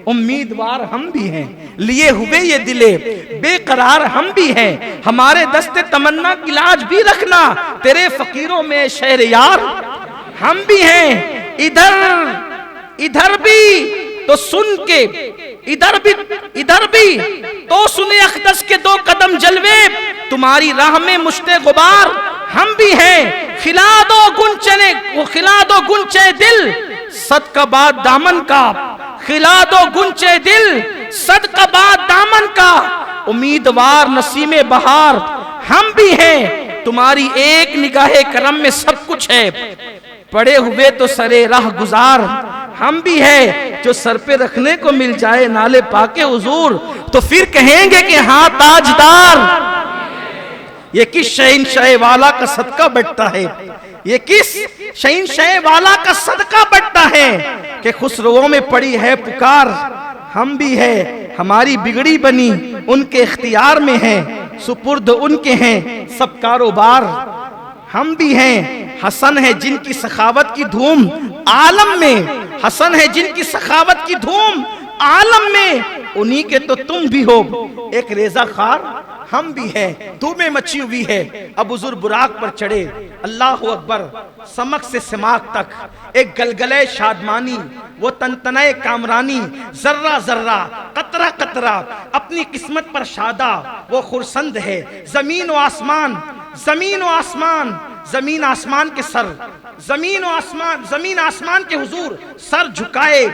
उम्मीदवार हम भी हैं, लिए हुए ये दिले बेकरार हम भी हैं, हमारे दस्ते तमन्ना की लाज भी रखना, तेरे फकीरों में शहर यार हम भी हैं। इधर भी तो सुन के, इधर भी तो सुने अखदस के दो कदम जलवे, तुम्हारी राह में मुश्ते गुबार हम भी हैं। खिला दो गुंचे दिल सदका बाद दामन का, खिला दो गुंचे दिल सदका बाद दामन का, उम्मीदवार नसीमे बहार हम भी हैं, तुम्हारी एक निगाहे करम में सब कुछ है, पड़े हुए तो सरे राह गुजार हम भी है, जो सर पे रखने को मिल जाए नाले पाके हुजूर, तो फिर कहेंगे कि हाँ ताजदार। ये किस शहंशाह वाला का सदका बढ़ता है, ये किस शहंशाह वाला का सदका बढ़ता है, कि खुसरों में पड़ी है पुकार हम भी है, हमारी बिगड़ी बनी उनके इख्तियार में है, सुपुर्द उनके हैं सब कारोबार हम भी हैं। हसन है जिनकी सखावत की धूम आलम में, हसन है जिनकी सखावत की धूम आलम में, उन्हीं के तो तुम भी हो एक रेजा खार हम भी हैं, धूमें मची हुई है। अब हुजूर बुराक पर चढ़े, अल्लाह अकबर, समक से सिमाक तक एक गलगले शादमानी, वो तनतनाए कामरानी, जर्रा जर्रा कतरा कतरा अपनी किस्मत पर शादा, वो खुरसंद है जमीन व आसमान, जमीन व आसमान, जमीन आसमान के सर, जमीन आसमान के हुजूर सर झुकाए,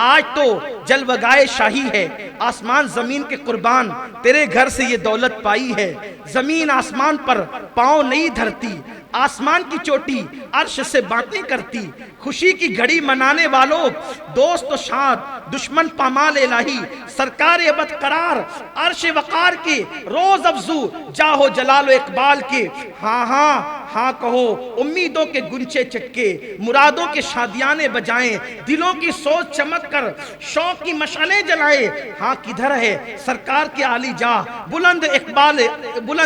आज तो जलवगाए शाही है, आसमान जमीन के कुर्बान तेरे घर से ये दौलत पाई है, जमीन आसमान पर पांव नहीं धरती, आसमान की चोटी अर्श से बातें करती, खुशी की घड़ी मनाने वालों दोस्त शाद, दुश्मन पामाल इलाही, सरकार अबद करार अर्श वकार के रोज अफजू जाहो जलाल इकबाल के, हाँ हाँ हाँ कहो उम्मीदों के गुंचे चटके, मुरादों के शादियाने बजाएं, दिलों की सोच चमक कर शौक की मशालें जलाए, हाँ किधर है सरकार के आली जा, बुलंद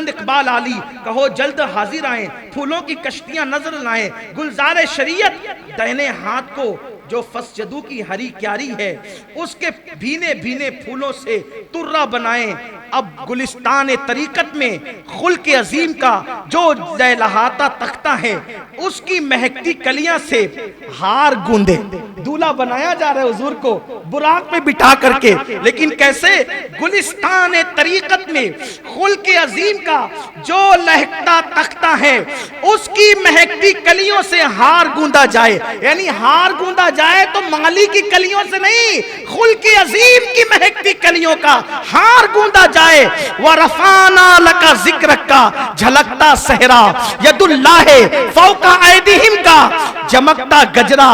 इकबाल आली, कहो जल्द हाजिर आए, फूलों की कश्तियां नजर लाएं, गुलजारे शरीयत दाहिने हाथ को जो फसजदू की हरी क्यारी है, उसके भीने भीने फूलों से तुर्रा बनाएं, अब गुलिस्तान तरीकत में खुल्क अजीम का जो लहलहाता तख्ता है, उसकी महकती कलियां से हार गूंदे। दूल्हा बनाया जा रहा है हुजूर को बुराक में बिठा करके, लेकिन कैसे, गुलिस्तान तरीकत में खुल्क अजीम का जो लहकता तख्ता है, उसकी महकती कलियों से हार गूंदा जाए, यानी हार गूंदा जाए तो माली की कलियों से नहीं, खुल्क अजीम की महकती कलियों का हार गूंदा जाए। व रफाना लका जिक्र का झलकता सहरा, यदुल्लाह फौका ऐदिहिम का चमकता गजरा,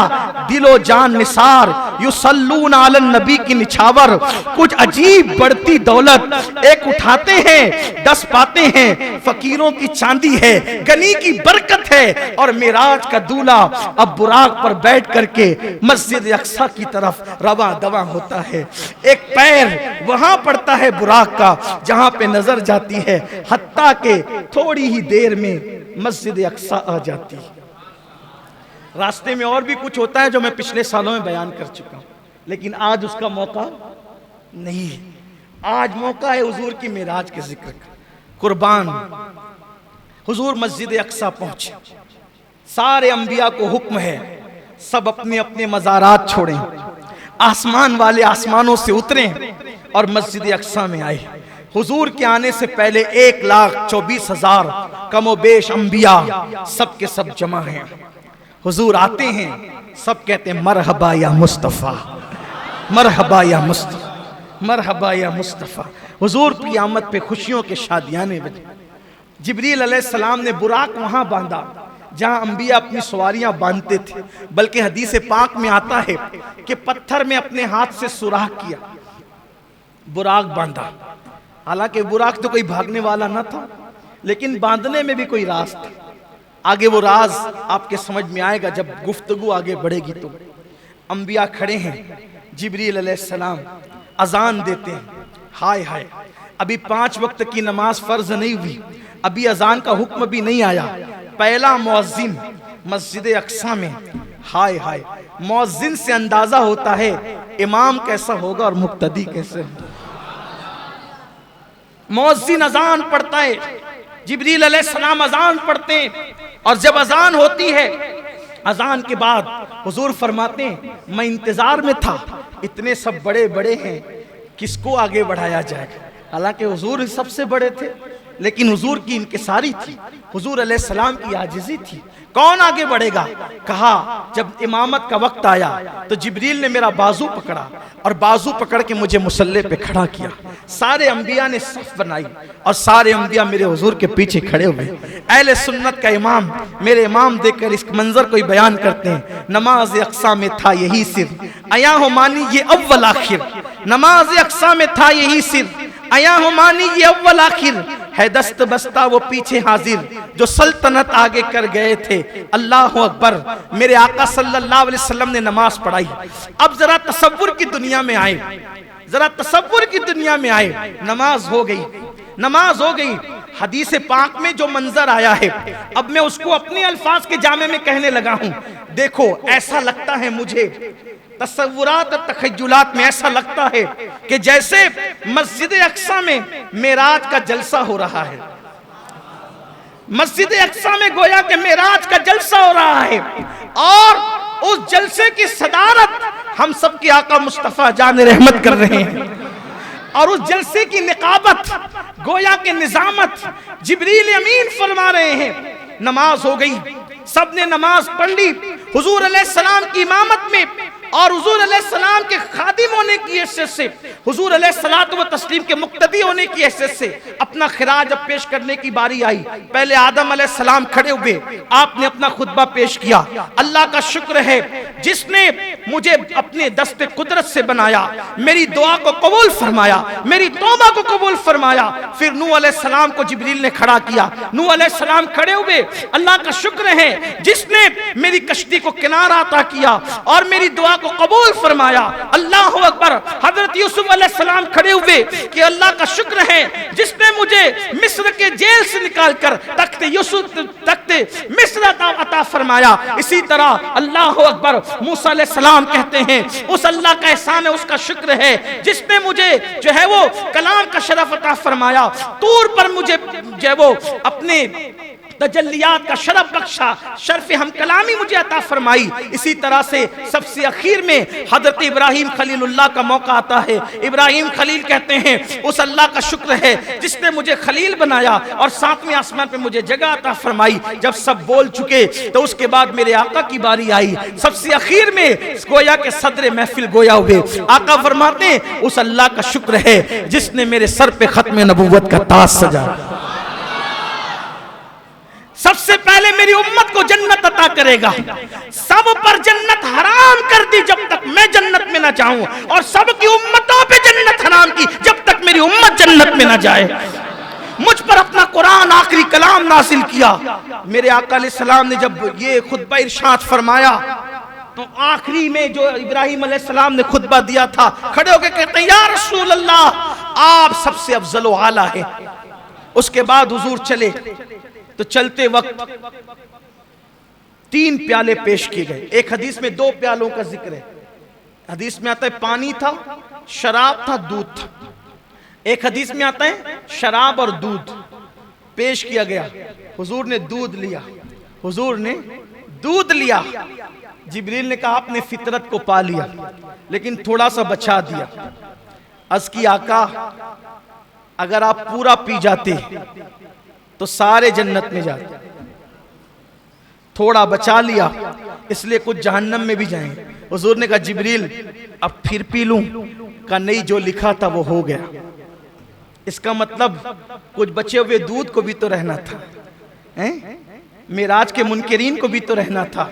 दिलो जान निसार, युसल्लून अलन नबी की निछावर, कुछ अजीब बढ़ती दौलत, एक उठाते हैं 10 पाते हैं, फकीरों की चांदी है, गनी की बरकत है, और मिराज का दूल्हा अब बुराक पर बैठ करके मस्जिद अक्सा की तरफ रवा दवा होता है। एक पैर वहां पड़ता है बुराक का जहां पे नजर जाती है, हत्ता के थोड़ी ही देर में मस्जिद अक्सा आ जाती है। रास्ते में और भी कुछ होता है जो मैं पिछले सालों में बयान कर चुका हूं, लेकिन आज उसका मौका नहीं है। आज मौका है हुजूर की मिराज के जिक्र का। कुर्बान हुजूर मस्जिद अक्सा पहुंचे, सारे अंबिया को हुक्म है सब अपने अपने मज़ारात छोड़ें, आसमान वाले आसमानों से उतरें और मस्जिद अक्सा में आए। हुजूर के आने से पहले 1,24,000 कमोबेश अंबिया सब के सब जमा हैं। हुजूर आते हैं, सब कहते हैं मरहबा या मुस्तफ़ा, मरहबा या मुस्तफ़ा, मरहबा या मुस्तफ़ा। हुजूर की आमद पे खुशियों के शादियाने बजे। जिब्रील अलैहिस्सलाम ने बुराक वहां बांधा जहां अंबिया अपनी सवारियां बांधते थे, बल्कि हदीस पाक में आता है कि पत्थर में अपने हाथ से सुराख किया, बुराक बांधा। हालांकि बुराक तो कोई भागने वाला ना था, लेकिन बांधने में भी कोई राज था। आगे वो राज आपके समझ में आएगा जब गुफ्तगू आगे बढ़ेगी। तो अंबिया खड़े हैं, जिब्रील अलैहिस्सलाम अजान देते हैं। हाय हाय, अभी 5 वक्त की नमाज फर्ज नहीं हुई, अभी अजान का हुक्म भी नहीं आया। पहला मुअज्जिन मस्जिद अक्सा में। हाय हाय, मुअज्जिन से अंदाजा होता है इमाम कैसा होगा और मुक्तदी कैसे होगा। मुअज्जिन अजान पढ़ता है, जिब्रील अलैहिस्सलाम अजान पढ़ते हैं, और जब अजान होती है, अजान के बाद हुजूर फरमाते हैं मैं इंतजार में था, इतने सब बड़े बड़े हैं, किसको आगे बढ़ाया जाएगा। हालांकि हुजूर सबसे बड़े थे, लेकिन हुजूर की इनकिसारी थी, हुजूर अलैहिस्सलाम की आजिज़ी थी। कौन आगे बढ़ेगा? कहा जब इमामत का वक्त आया तो जिब्रील ने मेरा बाजू पकड़ा और बाजू पकड़ के मुझे मुसल्ले पे खड़ा किया। सारे अंबिया ने सफ बनाई और सारे अंबिया मेरे हुजूर के पीछे खड़े हुए। अहले सुन्नत का इमाम, मेरे इमाम देखकर इस मंजर को बयान करते हैं, नमाज अक्सा में था यही सिर, आया हो मानी ये अव्वल आखिर। नमाज अक्सा में था यही सिर, आया हो मानी ये अव्वल आखिर। है दस्त बस्ता वो पीछे हाजिर, जो सल्तनत आगे कर गए थे। अल्लाह अकबर। मेरे आका सल्लल्लाहु अलैहि वसल्लम ने नमाज पढ़ाई। अब जरा तसव्वुर की दुनिया में आए, जरा तसव्वुर की दुनिया में आए। नमाज हो गई, नमाज हो गई। हदीस पाक में जो मंजर आया है, अब मैं उसको अपने अल्फाज के जामे में कहने लगा हूं। देखो, ऐसा लगता है मुझे, तसव्वुरात और तखय्युलात में ऐसा लगता है कि जैसे मस्जिद अक्सा में मेराज का जलसा हो रहा है। मस्जिद अक्सा में गोया के मेराज का जलसा हो रहा है, और उस जलसे की सदारत हम सब के आका मुस्तफा जान रहमत कर रहे हैं, और उस जलसे की निकाबत, गोया के निजामत जिब्रील अमीन फरमा रहे हैं। नमाज हो गई, सबने नमाज पढ़ ली हुजूर अलैहिस्सलाम की इमामत में, और हुजूर अलैहिस्सलाम के खादिम होने की हैसियत से, हुजूर अलैहिस्सलातु व तस्लीम के मुक्तदी होने की हैसियत से अपना खिराज अब पेश करने की बारी आई। पहले आदम अलैहिस्सलाम खड़े हुए, आपने अपना खुतबा पेश किया। अल्लाह का शुक्र है जिसने मुझे अपने दस्ते कुदरत से बनाया, मेरी दुआ को कबूल फरमाया, मेरी तौबा को कबूल फरमाया। फिर नूह अलैहिस्सलाम को जिब्रील ने खड़ा किया, नूह अलैहिस्सलाम खड़े हुए। अल्लाह का शुक्र है जिसने मेरी कश्ती को किनारा अता किया और मेरी दुआ को कबूल फरमाया। अल्लाह अकबर। हजरत यूसुफ अलैहिस्सलाम खड़े हुए कि अल्लाह का शुक्र है जिसने मुझे मिस्र के जेल से निकालकर तख्ते यूसुफ, तख्ते मिस्र अता फरमाया। इसी तरह अल्लाह अकबर। मूसा अलैहिस्सलाम कहते हैं उस अल्लाह का एहसान है, उसका शुक्र है जिसने मुझे जो है वो कलाम का शरफ अता फरमाया। तूर पर मुझे जो है वो अपने तजल्लियात का शरफ बख्शा, शर्फ हम कलामी मुझे अता फरमाई। इसी तरह से सबसे आखिर में हजरत इब्राहिम खलीलुल्लाह का मौका आता है। इब्राहिम खलील कहते हैं उस अल्लाह का शुक्र है जिसने मुझे खलील बनाया और 7वें आसमान पे मुझे जगह अता फरमाई। जब सब बोल चुके तो उसके बाद मेरे आका की बारी आई। सबसे आखिर में गोया के सदर महफिल गोया हुए। आका फरमाते हैं उस अल्लाह का शुक्र है जिसने मेरे सर पे खत्म नबुव्वत का ताज सजाया। सबसे पहले मेरी उम्मत को जन्नत अता करेगा। सब पर जन्नत हराम कर दी जब तक मैं जन्नत में ना जाऊं, और सबकी उम्मतों पे जन्नत हराम की जब तक मेरी उम्मत जन्नत में ना जाए। मुझ पर अपना कुरान आखिरी कलाम नासिल किया। मेरे आका अलैहिस्सलाम ने जब ये खुतबा इरशाद फरमाया तो आखिरी में जो इब्राहिम अलैहिस्सलाम ने खुतबा दिया था, खड़े होकर कहते हैं या रसूल अल्लाह, आप सबसे अफजल व आला है। उसके बाद हुजूर चले तो चलते वक्त 3 प्याले पेश किए गए। एक हदीस में 2 प्यालों का जिक्र है। हदीस में आता है पानी था, शराब था, दूध था। एक हदीस में आता है शराब और दूध पेश किया गया। हुजूर ने दूध लिया, हुजूर ने दूध लिया। जिब्रील ने कहा आपने फितरत को पा लिया, लेकिन थोड़ा सा बचा दिया। अर्ज़ की आका अगर आप पूरा पी जाते तो सारे जन्नत में जाते, थोड़ा बचा लिया इसलिए कुछ जहन्नम में भी जाएंगे। हुजूर ने कहा जिब्रील अब फिर पी लूं? का नहीं, जो लिखा था वो हो गया। इसका मतलब कुछ बचे हुए दूध को भी तो रहना था, मिराज के मुनकिरीन को भी तो रहना था,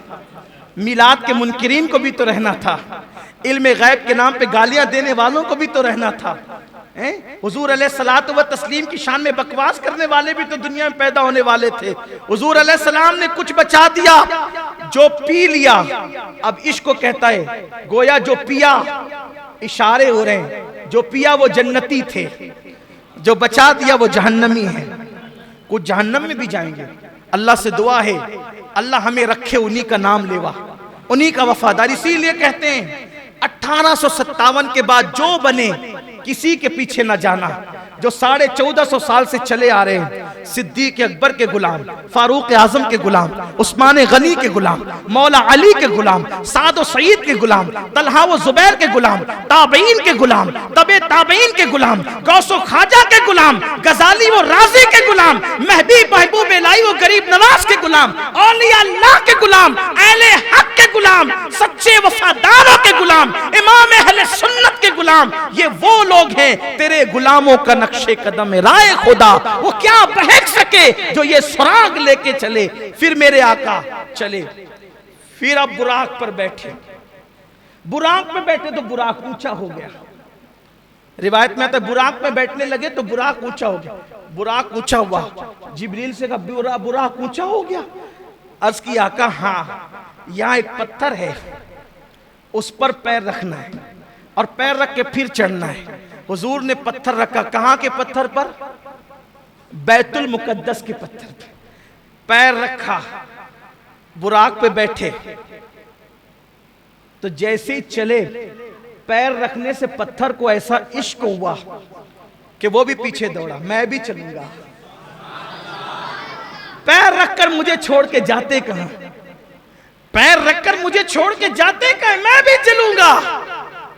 मिलाद के मुनकिरीन को भी तो रहना था, इल्म गैब के नाम पे गालियां देने वालों को भी तो रहना था। हुजूर अलैहिस्सलातु व तस्लीम की शान में बकवास करने वाले भी तो दुनिया में पैदा होने वाले थे। हुजूर अलैहिस्सलाम ने कुछ बचा दिया, जो पी लिया। अब इश्क को कहता है, गोया जो पिया, इशारे हो रहे हैं, जो पिया वो जन्नती थे, जो बचा दिया वो जहन्नमी है। कुछ जहन्नम में भी जाएंगे। अल्लाह से दुआ है अल्लाह हमें रखे उन्हीं का नाम लेवा, उन्हीं का वफादार। इसीलिए कहते हैं 1857 के बाद जो बने किसी के पीछे न जाना। जो 1450 साल से चले आ रहे हैं, सिद्दीक अकबर के गुलाम, फारूक आजम के गुलाम, उस्मान गनी के गुलाम, मौला अली के गुलाम, साद व सईद के गुलाम, तलहा व जुबैर के गुलाम, ताबईन के गुलाम, तबे ताबईन के गुलाम, गौसो खाजा के गुलाम, गजाली व राजी के गुलाम, महबी महबूब इलाही व गरीब नवाज के गुलाम, औलिया अल्लाह के गुलाम, अहले हक के गुलाम, सच्चे वफादारों के गुलाम, इमाम अहले सुन्नत के गुलाम। ये वो लोग हैं तेरे गुलामों का नक्शे कदम राय खुदा, वो क्या बहक सके जो ये सुराग लेके चले। फिर मेरे आका चले, फिर अब बुराक पर बैठे। बुराक में बैठे तो बुराक ऊंचा हो गया। रिवायत में आता है बुराक में बैठने लगे तो बुराक ऊंचा हो गया। बुराक ऊंचा हुआ, जिब्रील से कहा बुराक ऊंचा हो गया। अर्ज की आका हाँ, यहाँ एक पत्थर है, उस पर पैर रखना है और पैर रख के फिर चढ़ना है। हुजूर ने पत्थर रखा। कहां के पत्थर पर? बैतुल मुकद्दस के पत्थर पे पैर रखा, बुराक पे बैठे। तो जैसे ही चले, पैर रखने से पत्थर को ऐसा इश्क हुआ कि वो भी पीछे दौड़ा, मैं भी चलूंगा। पैर रखकर मुझे छोड़ के जाते कहां? पैर रखकर मुझे छोड़ के जाते कहां? मैं भी चलूंगा।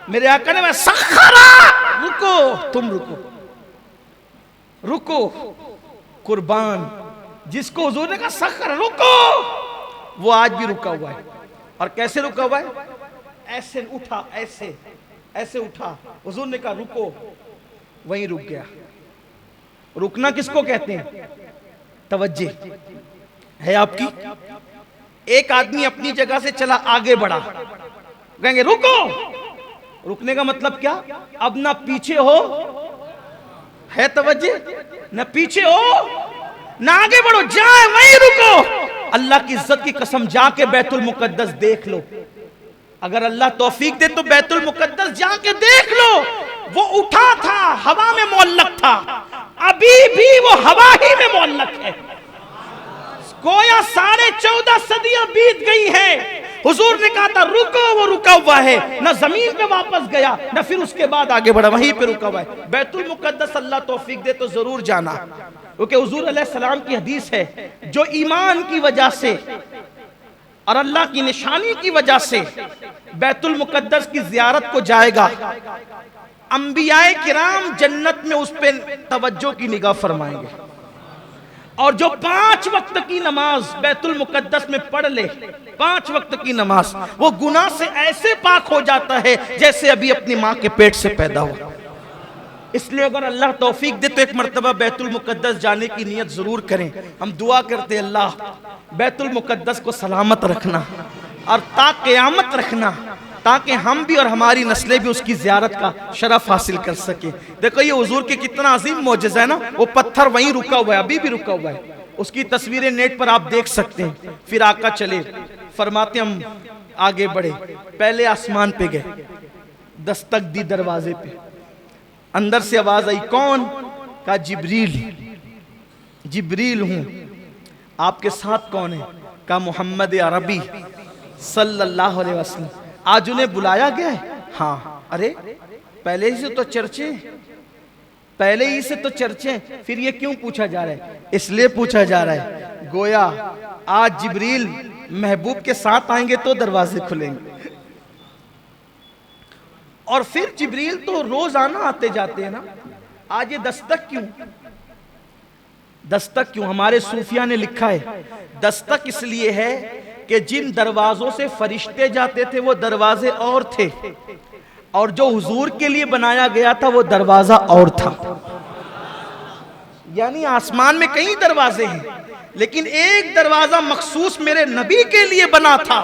मेरे आका ने मैं सखरा, रुको, तुम रुको, रुको। कुर्बान जिसको हुजूर ने कहा सखरा, रुको, वो आज भी रुका हुआ है। और कैसे रुका हुआ है? ऐसे उठा, ऐसे ऐसे उठा। हुजूर ने कहा रुको, वहीं रुक गया। रुकना किसको कहते हैं? तवज्जे है आपकी। एक आदमी अपनी जगह से चला, आगे बढ़ा, कहेंगे रुको। रुकने का मतलब क्या? अब ना पीछे हो, है तवज्जे, ना पीछे हो ना आगे बढ़ो, जाए वहीं रुको। अल्लाह की इज्जत की कसम, जाके बैतुल मुकद्दस देख लो। अगर अल्लाह तौफीक दे तो बैतुल मुकद्दस जाके देख लो। वो उठा था, हवा में मुअल्लक था, अभी भी वो हवा ही में मुअल्लक है। गोया 14.5 सदियां बीत गई हैं। हुजूर ने कहा था रुको, वो रुका हुआ है, ना जमीन पे वापस गया, ना फिर उसके बाद आगे बढ़ा, वहीं पे रुका हुआ है। बैतुल मुकद्दस अल्लाह तौफीक दे तो जरूर जाना, क्योंकि हुजूर अलैहिस्सलाम की हदीस है, जो ईमान की वजह से और अल्लाह की निशानी की वजह से बैतुल मुकद्दस की जियारत को जाएगा, अंबियाए किराम जन्नत में उस पे तवज्जो की निगाह फरमाएंगे। और जो 5 वक्त की नमाज बैतुल मुकद्दस में पढ़ ले, 5 वक्त की नमाज, वो गुनाह से ऐसे पाक हो जाता है जैसे अभी अपनी माँ के पेट से पैदा हुआ। इसलिए अगर अल्लाह तौफीक दे तो एक मर्तबा बैतुल मुकद्दस जाने की नियत जरूर करें। हम दुआ करते हैं अल्लाह बैतुल मुकद्दस को सलामत रखना और ता क़यामत रखना, ताकि हम भी और हमारी नस्लें भी उसकी ज़ियारत का शरफ हासिल कर सके। देखो ये हुजूर के कितना अजीम मौजज़ा है ना। वो पत्थर वहीं रुका हुआ है, अभी भी रुका हुआ है। उसकी तस्वीरें नेट पर आप देख सकते हैं। फिर आका चले, फरमाते हम आगे बढ़े, पहले आसमान पे गए, दस्तक दी दरवाजे पे, अंदर से आवाज आई, कौन? कहा जिब्रील। जिब्रील हूं, आपके साथ कौन है? कहा मोहम्मद अरबी सल्लल्लाहु अलैहि वसल्लम। आज उन्हें बुलाया गया है? हाँ। अरे पहले ही से तो चर्चे, पहले ही से तो चर्चे, फिर ये क्यों पूछा जा रहा है? इसलिए पूछा जा रहा है गोया आज जिब्रील महबूब के साथ आएंगे तो दरवाजे खुलेंगे। और फिर जिब्रील तो रोजाना आते जाते हैं ना, आज ये दस्तक क्यों? दस्तक क्यों? हमारे सूफिया ने लिखा है दस्तक इसलिए है कि जिन दरवाजों से फरिश्ते जाते थे वो दरवाजे और थे, और जो हुजूर के लिए बनाया गया था वो दरवाजा और था। यानी आसमान में कई दरवाजे हैं, लेकिन एक दरवाजा मखसूस मेरे नबी के लिए बना था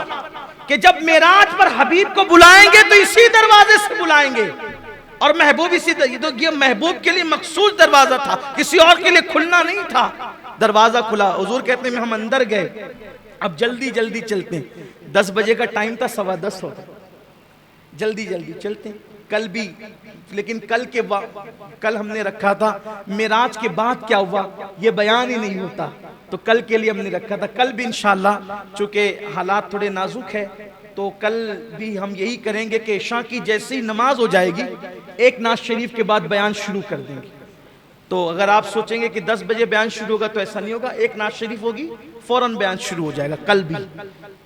कि जब मेराज पर हबीब को बुलाएंगे तो इसी दरवाजे से बुलाएंगे, और महबूब इसी तो ये महबूब के लिए मखसूस दरवाजा था, किसी और के लिए खुलना नहीं था। दरवाजा खुला, हुजूर कहते हैं हम अंदर गए, अब जल्दी जल्दी चलते हैं। 10 बजे का टाइम था, 10:15 होता, जल्दी जल्दी चलते हैं। कल भी, लेकिन कल हमने रखा था मेराज के बाद क्या हुआ ये बयान ही नहीं होता, तो कल के लिए हमने रखा था। कल भी इंशाअल्लाह, चूंकि हालात थोड़े नाजुक है, तो कल भी हम यही करेंगे कि इशा की जैसे ही नमाज हो जाएगी एक नाज शरीफ के बाद बयान शुरू कर देंगे। तो अगर आप सोचेंगे कि 10 बजे बयान शुरू होगा तो ऐसा नहीं होगा, एक नाज शरीफ होगी फौरन बयान शुरू हो जाएगा कल भी।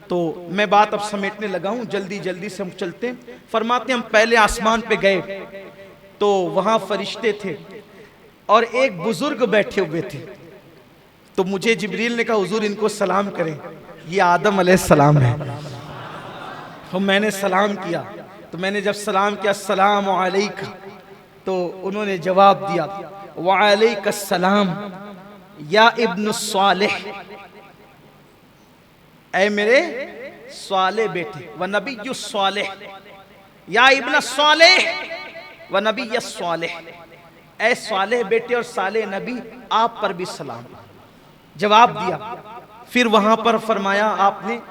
तो मैं बात अब समेटने लगा हूं, जल्दी जल्दी से हम चलते हैं। फरमाते हम पहले आसमान पे गए तो वहां फरिश्ते थे और एक बुजुर्ग बैठे हुए थे। तो मुझे जिब्रील ने कहा हुजूर इनको सलाम करें, ये आदम अलैहिस्सलाम है। तो मैंने सलाम किया, तो मैंने जब सलाम किया अस्सलाम अलैका, तो उन्होंने जवाब दिया वालैकुस्सलाम या इब्न सालेह, ऐ मेरे साले बेटे, व नबी सालेह, या इब्न सालेह व नबी सालेह, ऐ सालेह बेटे और साले नबी आप पर भी सलाम। जवाब दिया। फिर वहां पर फरमाया आपने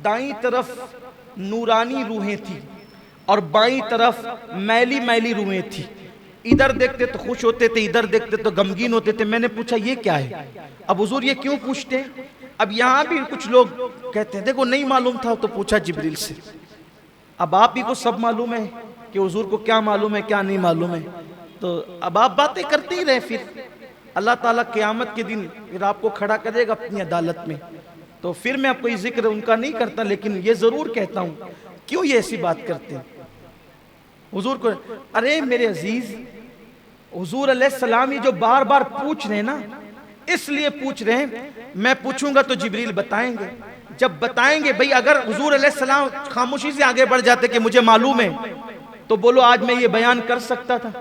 दाईं तरफ नूरानी रूहें थी और बाईं तरफ मैली मैली रूहें थी। इधर देखते तो खुश होते थे, इधर देखते तो गमगीन होते थे। मैंने पूछा ये क्या है? अब हुजूर ये क्यों पूछते हैं? अब यहाँ भी कुछ लोग कहते हैं देखो नहीं मालूम था तो पूछा जिब्रील से। अब आप ही को सब मालूम है कि हुजूर को क्या मालूम है क्या नहीं मालूम है, तो अब आप बातें करते ही रहे। फिर अल्लाह ताला क़यामत के दिन फिर आपको खड़ा करेगा अपनी अदालत में। तो फिर मैं कोई जिक्र उनका नहीं करता, लेकिन ये जरूर कहता हूँ क्यों ये ऐसी बात करते हैं हुजूर को। अरे मेरे अजीज, हुजूर अलैहिस्सलाम ही जो बार बार पूछ रहे हैं ना, इसलिए पूछ रहे हैं। मैं पूछूंगा तो जिब्रील बताएंगे, जब बताएंगे भाई अगर हुजूर अलैहिस्सलाम खामोशी से आगे बढ़ जाते कि मुझे मालूम है, तो बोलो आज मैं ये बयान कर सकता था,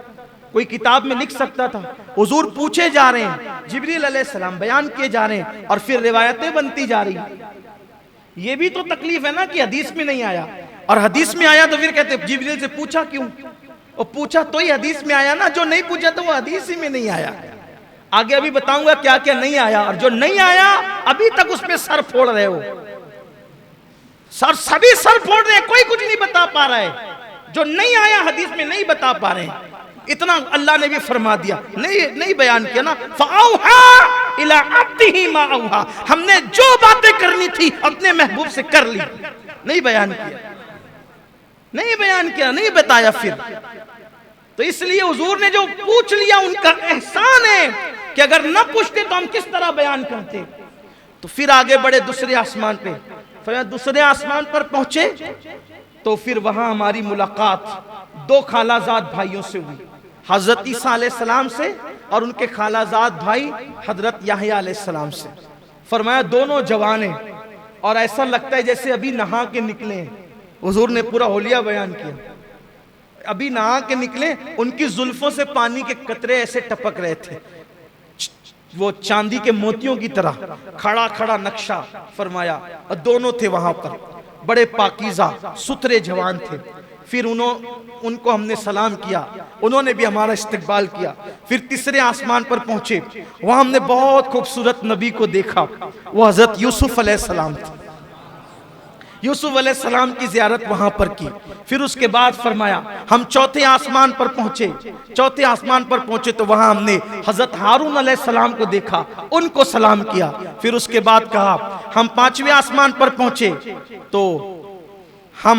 कोई किताब में लिख सकता था। हुजूर पूछे जा रहे हैं, जिब्रील अलैहिस्सलाम बयान किए जा रहे हैं और फिर रिवायतें बनती जा रही। ये भी तो तकलीफ है ना कि हदीस में नहीं आया, और हदीस में आया तो फिर कहते जिब्रील से पूछा क्यों? और पूछा तो ही हदीस में आया ना, जो नहीं पूछा तो वो हदीस ही में नहीं आया। आगे अभी बताऊंगा क्या क्या नहीं आया, और जो नहीं आया अभी तक उसमें सर फोड़ रहे हो। सभी सर फोड़ रहे हैं, कोई कुछ नहीं बता पा रहा है। जो नहीं आया हदीस में नहीं बता पा रहे हैं, इतना अल्लाह ने भी फरमा दिया, नहीं बयान किया ना। फ़अौहा इला अब्दिही मा औहा, हमने जो बातें करनी थी अपने महबूब से कर ली, नहीं बयान किया, नहीं बयान किया, नहीं बताया। फिर तो इसलिए हुजूर ने जो पूछ लिया उनका एहसान है कि अगर न पूछते तो हम किस तरह बयान करते। तो फिर आगे बढ़े दूसरे आसमान पे, फिर दूसरे आसमान पर पहुंचे तो फिर वहां हमारी मुलाकात 2 खालाजाद भाइयों से हुई, हजरत ईसा अलैहिस्सलाम से और उनके खालाजाद भाई हजरत याहया अलैहिस्सलाम से। फरमाया दोनों जवान हैं और ऐसा लगता है जैसे अभी नहा के निकले हैं। हुजूर ने पूरा होलिया बयान किया, अभी नहा के निकले, उनकी जुल्फों से पानी के कतरे ऐसे टपक रहे थे, वो चांदी के मोतियों की तरह, खड़ा खड़ा नक्शा फरमाया। और दोनों थे वहां पर, बड़े पाकीज़ा सुथरे जवान थे। फिर उनको हमने सलाम किया, उन्होंने भी हमारा इस्तकबाल किया। फिर तीसरे आसमान पर पहुंचे, वहां हमने बहुत खूबसूरत नबी को देखा, वो हजरत यूसुफ अलैहिस्सलाम थे। यूसुफ अलैहिस्सलाम की ज़ियारत वहां पर की। फिर उसके बाद फरमाया हम चौथे आसमान पर पहुंचे। चौथे आसमान पर पहुंचे तो वहां हमने हजरत हारून अलैहिस्सलाम को देखा, उनको सलाम किया। फिर उसके बाद कहा हम 5वें आसमान पर पहुंचे तो हम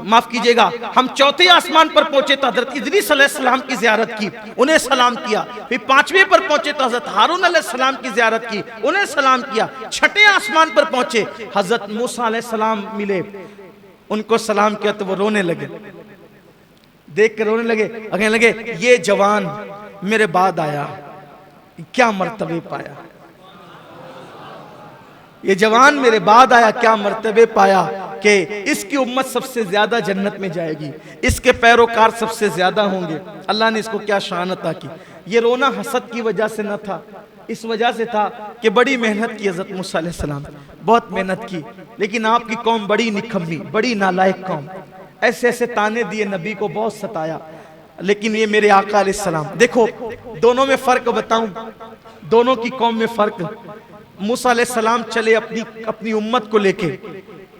माफ कीजिएगा, हम चौथे आसमान पर पहुंचे तो हजरत इदरीस अलैहिस्सलाम की ज़ियारत की, उन्हें सलाम किया। फिर 5वें पर पहुंचे तो हजरत हारून अलैहिस्सलाम की ज़ियारत की, उन्हें सलाम किया। 6ठे आसमान पर पहुंचे, हजरत मूसा अलैहिस्सलाम मिले, उनको सलाम किया तो वो रोने लगे, देख कर रोने लगे, कहने लगे ये जवान मेरे बाद आया, क्या मर्तबे पाया। ये जवान मेरे बाद आया, क्या मर्तबे पाया कि इसकी उम्मत सबसे ज्यादा जन्नत में जाएगी, इसके पैरोकार सबसे ज्यादा होंगे। अल्लाह ने इसको क्या शान अता की। ये रोना हसद की वजह से न था, इस वजह से था कि बड़ी मेहनत की हज़रत मूसा अलैहिस्सलाम, बहुत मेहनत की, लेकिन आपकी कौम बड़ी निकम्मी, बड़ी नालायक कौम। ऐसे ऐसे ताने दिए, नबी को बहुत सताया, लेकिन ये मेरे आका अलैहिस्सलाम। देखो दोनों में फर्क बताऊं, दोनों की कौम में फर्क। मूसा अलैहिस्सलाम चले अपनी उम्मत को लेके,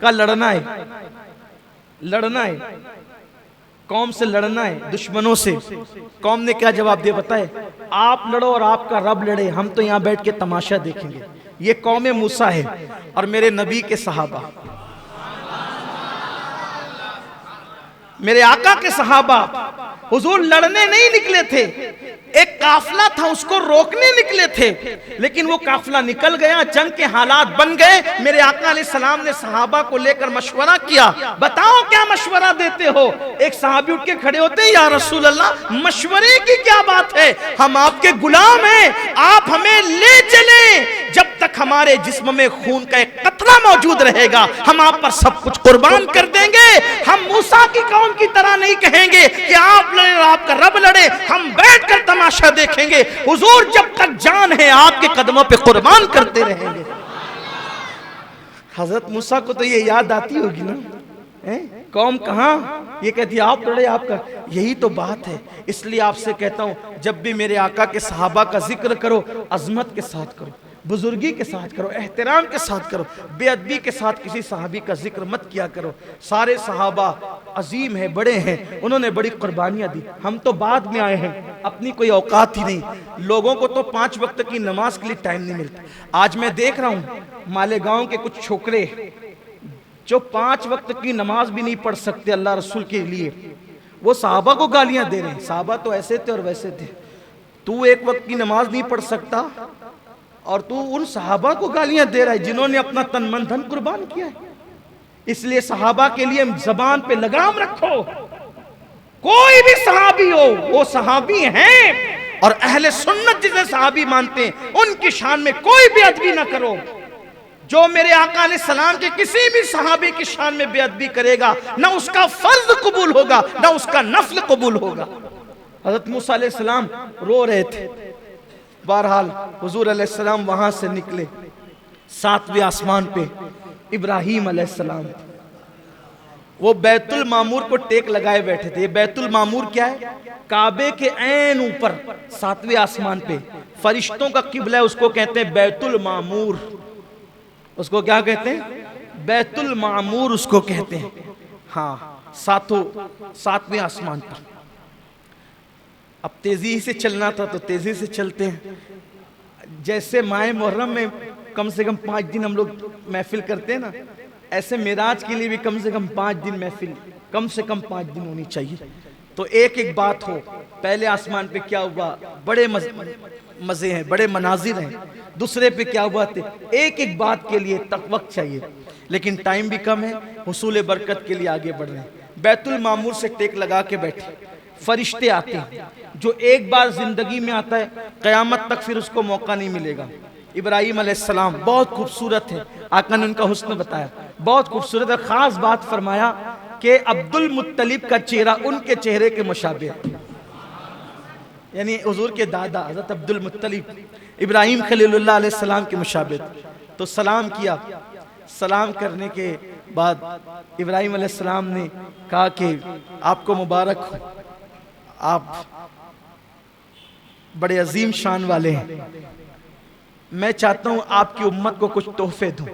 का लड़ना है, लड़ना है, कौम से लड़ना है, दुश्मनों से। कौम ने क्या जवाब दिया बताए, आप लड़ो और आपका रब लड़े, हम तो यहाँ बैठ के तमाशा देखेंगे। ये कौम मूसा है और मेरे नबी के सहाबा, मेरे आका के सहाबा हुजूर लड़ने नहीं निकले थे, एक काफिला था उसको रोकने निकले थे, लेकिन वो काफिला निकल गया, जंग के हालात बन गए। मेरे आका अलैहिस्सलाम ने सहाबा को लेकर मशवरा किया, बताओ क्या मशवरा देते हो। एक सहाबी उठ के खड़े होते हैं, या रसूल अल्लाह मशवरे की क्या बात है, हम आपके गुलाम हैं, आप हमें ले चलें, जब तक हमारे जिस्म में खून का एक कतरा मौजूद रहेगा हम आप पर सब कुछ कुर्बान कर देंगे। हम मूसा की कौम की तरह नहीं कहेंगे कि आप लड़े और आपका रब लड़े, हम बैठकर तमाशा देखेंगे। हुजूर जब तक जान है आपके कदमों पे कुर्बान करते रहेंगे। हजरत मूसा को तो ये याद आती होगी ना, कौम कहाँ, ये कहती है आप लड़े आपका, यही तो बात है। इसलिए आपसे कहता हूं जब भी मेरे आका के सहाबा का जिक्र करो अजमत के साथ करो, बुजुर्गी के साथ करो, एहतराम के साथ करो, बेअदबी के साथ किसी सहाबी का जिक्र मत किया करो। सारे सहाबा अजीम है, बड़े हैं, उन्होंने बड़ी कुर्बानियां दी, हम तो बाद में आए हैं, अपनी कोई औकात ही नहीं। लोगों को तो 5 वक्त की नमाज के लिए टाइम नहीं मिलता। आज मैं देख रहा हूं मालेगांव के कुछ छोकरे जो 5 वक्त की नमाज भी नहीं पढ़ सकते अल्लाह रसूल के लिए, वो सहाबा को गालियां दे रहे हैं, सहाबा तो ऐसे थे और वैसे थे, तू 1 वक्त की नमाज नहीं पढ़ सकता और तू उन सहाबा को गालियां दे रहा है जिन्होंने अपना तन मन धन कुर्बान किया है। इसलिए सहाबा के लिए जबान पे लगाम रखो, कोई भी सहाबी हो वो सहाबी हैं, और अहले सुन्नत जिसे सहाबी मानते हैं उनकी शान में कोई बेअदबी ना करो। जो मेरे आका अलैहिस्सलाम के किसी भी सहाबी की शान में बेअदबी करेगा ना उसका फर्ज कबूल होगा ना उसका नफल कबूल होगा। हजरत मूसा अलैहिस्सलाम रो रहे थे। बहरहाल हुजूर अलैहिस्सलाम वहां से निकले, 7वें आसमान पे इब्राहीम अलैहिस्सलाम, वो बैतुल मामूर को टेक लगाए बैठे थे। ये बैतुल मामूर क्या है, काबे के ऐन ऊपर 7वें आसमान पे, फरिश्तों का किबला है, उसको कहते हैं बैतुल मामूर। उसको क्या कहते हैं, बैतुल मामूर उसको कहते हैं। हाँ, 7वें आसमान पर। अब तेजी से चलना था तो तेजी से चलते हैं। जैसे माह मुहर्रम में कम से कम 5 दिन हम लोग महफिल करते हैं ना, ऐसे मेराज के लिए भी कम से कम 5 दिन महफिल, कम से कम 5 दिन होनी चाहिए। तो एक एक बात हो, पहले आसमान पे क्या हुआ, बड़े मजे हैं, बड़े मनाजिर हैं। दूसरे पे क्या हुआ थे, एक एक बात के लिए तक वक्त चाहिए, लेकिन टाइम भी कम है, हुसूल बरकत के लिए आगे बढ़ रहे हैं। बैतुल मामूर से टेक लगा के बैठे, फरिश्ते आते हैं, जो एक बार जिंदगी में आता है क़यामत तक फिर उसको मौका नहीं मिलेगा। इब्राहीम अलैहिस्सलाम बहुत खूबसूरत है, आका ने उनका हुस्न बताया, बहुत खूबसूरत है। खास बात फरमाया कि अब्दुल मुत्तलिब का चेहरा उनके चेहरे के मुशाबिह है, यानी हुजूर के दादा हज़रत अब्दुल मुत्तलिब इब्राहीम खलीलुल्लाह अलैहिस्सलाम के मुशाबिह। तो सलाम किया, सलाम करने के बाद इब्राहीम अलैहिस्सलाम ने कहा कि आपको मुबारक हो, आप बड़े अजीम शान वाले हैं, मैं चाहता हूं आपकी उम्मत को कुछ तोहफे दूं,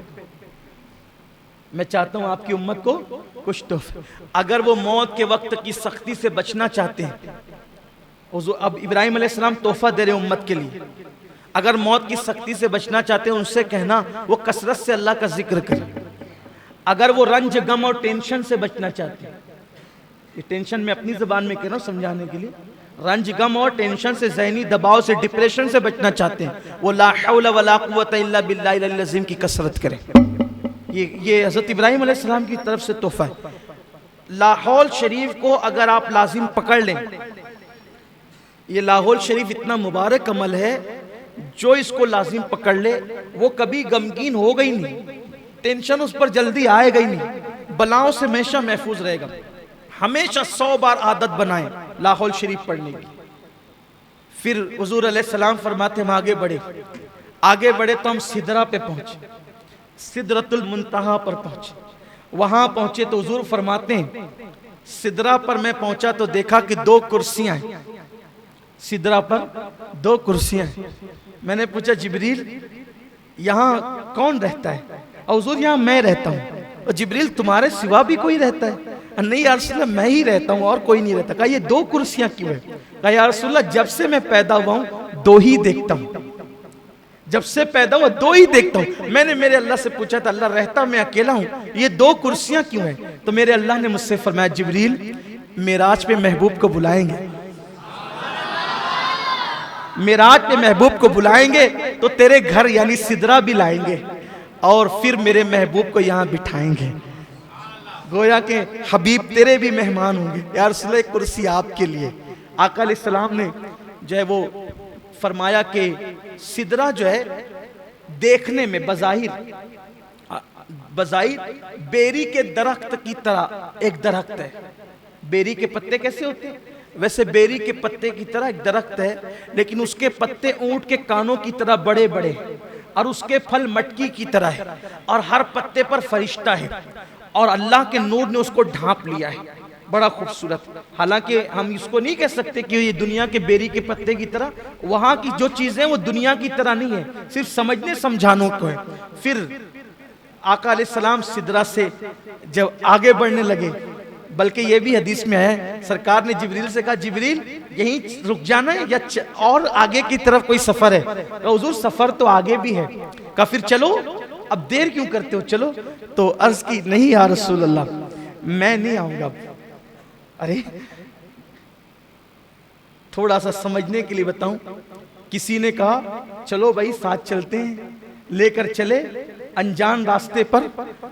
मैं चाहता हूं आपकी उम्मत को कुछ तोहफे। अगर वो मौत के वक्त की सख्ती से बचना चाहते हैं, अब इब्राहीम अलैहिस्सलाम तोहफा दे रहे हैं उम्मत के लिए, अगर मौत की सख्ती से बचना चाहते हैं उनसे कहना वो कसरत से अल्लाह का जिक्र करें। अगर वो रंज गम और टेंशन से बचना चाहते हैं, ये टेंशन में अपनी ज़बान में कह रहा हूं समझाने के लिए, रंज गम और टेंशन से, ज़हनी दबाव से, डिप्रेशन से बचना चाहते हैं, वो ला हौला वला कुव्वता इल्ला बिल्लाहिल अलील अज़ीम की कसरत करें। ये हज़रत इब्राहीम अलैहिस्सलाम की तरफ से तोहफा है। लाहौल शरीफ को अगर आप लाजिम पकड़ लें, ये लाहौल शरीफ इतना मुबारक अमल है जो इसको लाजिम पकड़ ले वो कभी गमगीन होगा ही नहीं, टेंशन उस पर जल्दी आएगा ही नहीं, बलाओं से हमेशा महफूज रहेगा। हमेशा 100 बार आदत बनाएं लाहौल शरीफ पढ़ने की। फिर हुजूर अलैहिस्सलाम फरमाते हम आगे बढ़े तो हम सिदरा पे पहुंचे, सिदरतुल मुंतहा पर पहुंचे। वहां पहुंचे तो हुजूर फरमाते हैं सिदरा पर मैं पहुंचा तो देखा कि 2 कुर्सियां हैं, सिदरा पर 2 कुर्सियां हैं। मैंने पूछा जिब्रील यहाँ कौन रहता है? और हुजूर यहाँ मैं रहता हूँ। और जिब्रील तुम्हारे सिवा भी कोई रहता है? नहीं या रसूलल्लाह मैं ही रहता हूँ और कोई नहीं रहता। कहा ये 2 कुर्सियां क्यों है? कहा या रसूलल्लाह जब से मैं पैदा हुआ हूँ 2 ही देखता हूँ, जब से पैदा हुआ 2 ही देखता हूँ। मैंने मेरे अल्लाह से पूछा था अल्लाह रहता मैं अकेला हूँ, ये 2 कुर्सियां क्यों हैं? तो मेरे अल्लाह ने मुझसे फरमाया जिब्रील मेराज पे महबूब को बुलाएंगे, मेराज पे महबूब को बुलाएंगे तो तेरे घर यानी सिदरा भी लाएंगे और फिर मेरे महबूब को यहाँ बिठाएंगे। गोया के हबीब तेरे भी मेहमान होंगे। यार रसूल कुर्सी आपके लिए। आका अलैहिस्सलाम ने जो है वो फरमाया कि सिदरा जो है देखने में बज़ाहिर बेरी के दरख्त की तरह एक दरख्त है। बेरी के पत्ते कैसे होते हैं? वैसे बेरी के पत्ते की तरह एक दरख्त है, लेकिन उसके पत्ते ऊंट के कानों की तरह बड़े बड़े और उसके फल मटकी की तरह है और हर पत्ते पर फरिश्ता है और अल्लाह के नूर ने उसको ढांप लिया है। बड़ा खूबसूरत। हालांकि हम इसको नहीं कह सकते कि ये दुनिया के बेरी के पत्ते की तरह, वहां की जो चीजें वो दुनिया की तरह नहीं है, सिर्फ समझने समझाने को है। फिर आका अलैहिस्सलाम सिदरा से जब आगे बढ़ने लगे, बल्कि ये भी हदीस में है सरकार ने जिब्रील से कहा जिब्रील यहीं रुक जाना है या और आगे की तरफ कोई सफर है? तो हुजूर सफर तो आगे भी है। कहा फिर चलो, अब देर क्यों करते हो, चलो। तो अर्ज की नहीं या रसूल अल्लाह मैं नहीं आऊंगा। अरे थोड़ा सा समझने के लिए बताऊं, किसी ने कहा चलो भाई साथ चलते हैं, लेकर चले अनजान रास्ते पर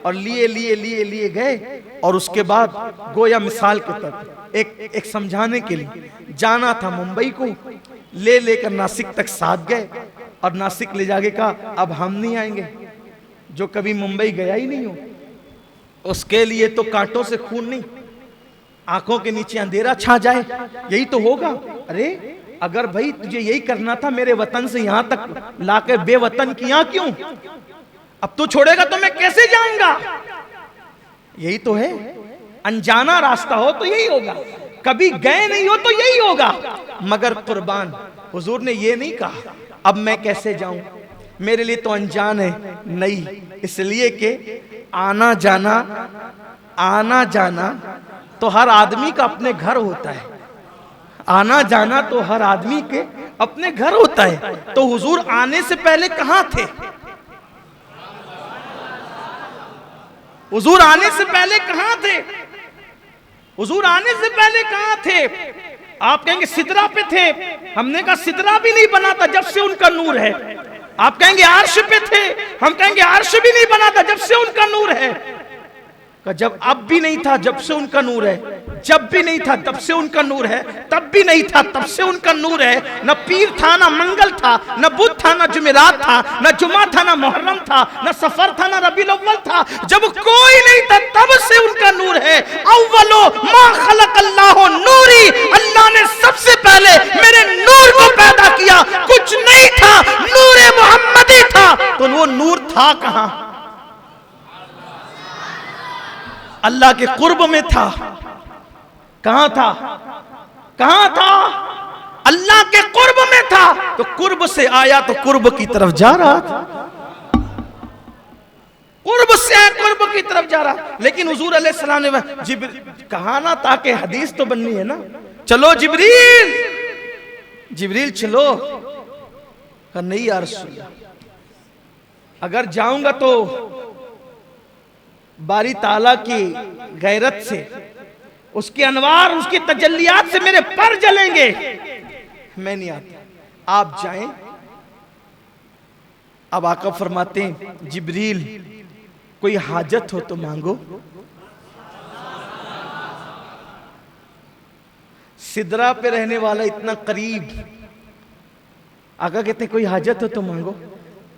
और लिए गए और उसके बाद गोया मिसाल के तौर एक समझाने के लिए जाना था मुंबई को, लेकर नासिक तक साथ गए और नासिक ले जाके कहा अब हम नहीं आएंगे। जो कभी मुंबई गया ही नहीं हो उसके लिए तो कांटों से खून नहीं, आंखों के नीचे अंधेरा छा जाए यही तो होगा। अरे अगर भाई तुझे यही करना था मेरे वतन से यहां तक लाकर बेवतन किया क्यों? अब तू छोड़ेगा तो मैं कैसे जाऊंगा? यही तो है, अनजाना रास्ता हो तो यही होगा, कभी गए नहीं हो तो यही होगा। मगर कुर्बान हुजूर ने ये नहीं कहा अब मैं कैसे जाऊं, मेरे लिए तो अनजान है नहीं, इसलिए कि आना जाना तो हर आदमी का अपने घर होता है, आना जाना तो हर आदमी के अपने घर होता है। तो हुजूर आने से पहले कहां थे? हुजूर आने से पहले कहां थे? हुजूर आने से पहले कहां थे? आप कहेंगे सिदरा पे थे। हमने कहा सिदरा भी नहीं बना था जब से उनका नूर है। आप कहेंगे अर्श पे थे। हम कहेंगे अर्श भी नहीं बना था जब से उनका नूर है। जब अब भी नहीं था जब से उनका नूर है, जब भी नहीं था तब से उनका नूर है, तब भी नहीं था तब से उनका नूर है। न पीर था न मंगल था, न बुध था न जुमेरात था, न जुमा था न मुहर्रम था, न सफर था न रबीउल अव्वल था। जब कोई नहीं था तब से उनका नूर है। अव्वलो मा खलक़ल्लाहु नूरी, अल्लाह ने सबसे पहले मेरे नूर को पैदा किया। कुछ नहीं था, नूरे मोहम्मदी था। तो वो नूर था कहां? अल्लाह के कुर्ब में था। कहां था? कहां था? अल्लाह के कुर्ब में था। तो कुर्ब से आया तो कुर्ब की तरफ जा रहा था, कुर्ब से आया कुर्ब की तरफ जा रहा। लेकिन हुजूर अलैहिस्सलाम ने कहा ना, ताकि हदीस तो बननी है ना, चलो जिब्रील, जिब्रील चलो। नहीं यार रसूल अगर जाऊंगा तो बारी ताला की गैरत से, उसके अनवार, उसकी तजल्लियात से मेरे पर जलेंगे। मैं नहीं आता, आप जाएं। अब आका फरमाते हैं जिब्रील कोई हाजत हो तो मांगो। सिदरा पे रहने वाला इतना करीब, आका कहते कोई हाजत हो तो मांगो।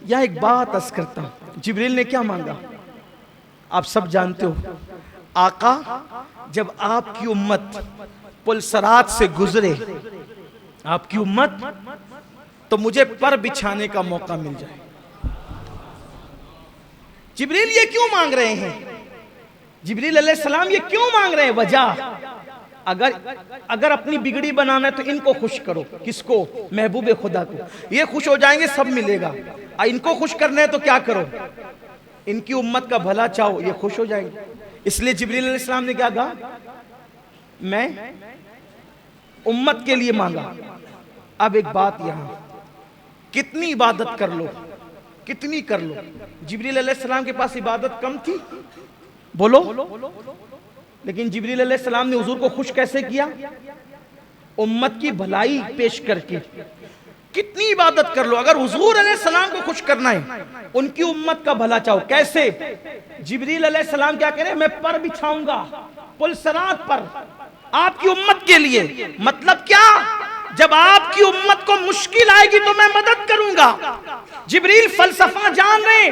या एक बात अर्ज करता हूं, जिब्रील ने क्या मांगा आप सब जानते हो। आका जब आपकी उम्मत पुलसरात से गुजरे, आपकी उम्मत, तो मुझे पर बिछाने का मौका मिल जाए। जिब्रील ये क्यों मांग रहे हैं? जिब्रील अलैहिस्सलाम ये क्यों मांग रहे हैं? वजह, अगर अपनी बिगड़ी बनाना है तो इनको खुश करो। किसको? महबूब खुदा को। ये खुश हो जाएंगे, सब मिलेगा। इनको खुश करना है तो क्या करो? इनकी उम्मत का भला चाहो, ये खुश हो जाएंगे। इसलिए जिब्रील अलैहिस्सलाम ने क्या कहा? मैं उम्मत के लिए मांगा। अब एक बात, यहां कितनी इबादत कर लो, कितनी कर लो, जिब्रील अलैहिस्सलाम के पास इबादत कम थी? बोलो। लेकिन जिब्रील अलैहिस्सलाम ने हुजूर को खुश कैसे किया? उम्मत की भलाई पेश करके। कितनी इबादत कर लो, अगर हुजूर अलैहिस्सलाम को खुश करना है, उनकी उम्मत का भला चाहो। कैसे? जिब्रील अलैहिस्सलाम क्या कह रहे हैं? मैं पर बिछाऊंगा पुलसरात पर आपकी उम्मत के लिए। मतलब क्या? जब आपकी उम्मत को मुश्किल आएगी तो मैं मदद करूंगा। जिब्रील फलसफा जान रहे,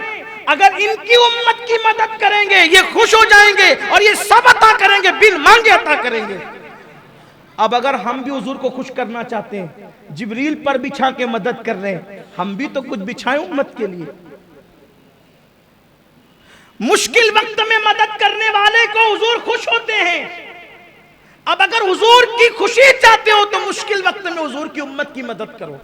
अगर इनकी उम्मत की मदद करेंगे ये खुश हो जाएंगे और ये सब अता करेंगे, बिन मांगे अता करेंगे। अब अगर हम भी हुजूर को खुश करना चाहते हैं, जिब्रील पर बिछा के मदद कर रहे हैं, हम भी तो कुछ बिछाएं उम्मत के लिए। मुश्किल वक्त में मदद करने वाले को हुजूर खुश होते हैं। अब अगर हुजूर की खुशी चाहते हो तो मुश्किल वक्त में हुजूर की उम्मत की मदद करो।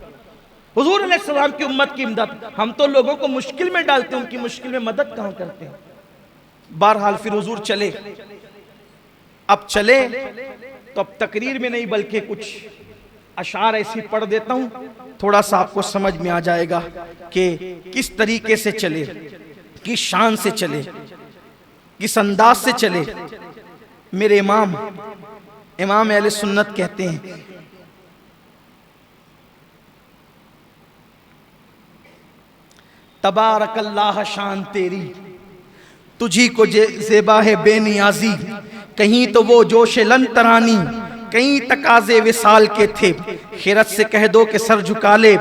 हुजूर अलैहिस्सलाम की उम्मत की मदद, हम तो लोगों को मुश्किल में डालते हैं, उनकी मुश्किल में मदद कहां करते हैं। बहरहाल फिर हुजूर चले। अब चले तो अब तकरीर में नहीं बल्कि कुछ अशार ऐसी पढ़ देता हूं, थोड़ा सा आपको समझ में आ जाएगा कि किस तरीके से चले, किस शान से चले, किस अंदाज से चले। मेरे इमाम अहले सुन्नत कहते हैं, तबारकल्लाह शान तेरी, तुझी को ज़ेबा है बेनियाजी। कहीं तो वो जोश लन तरानी, कहीं तकाजे विसाल के थे। खिरत से कह दो कि सर झुका ले,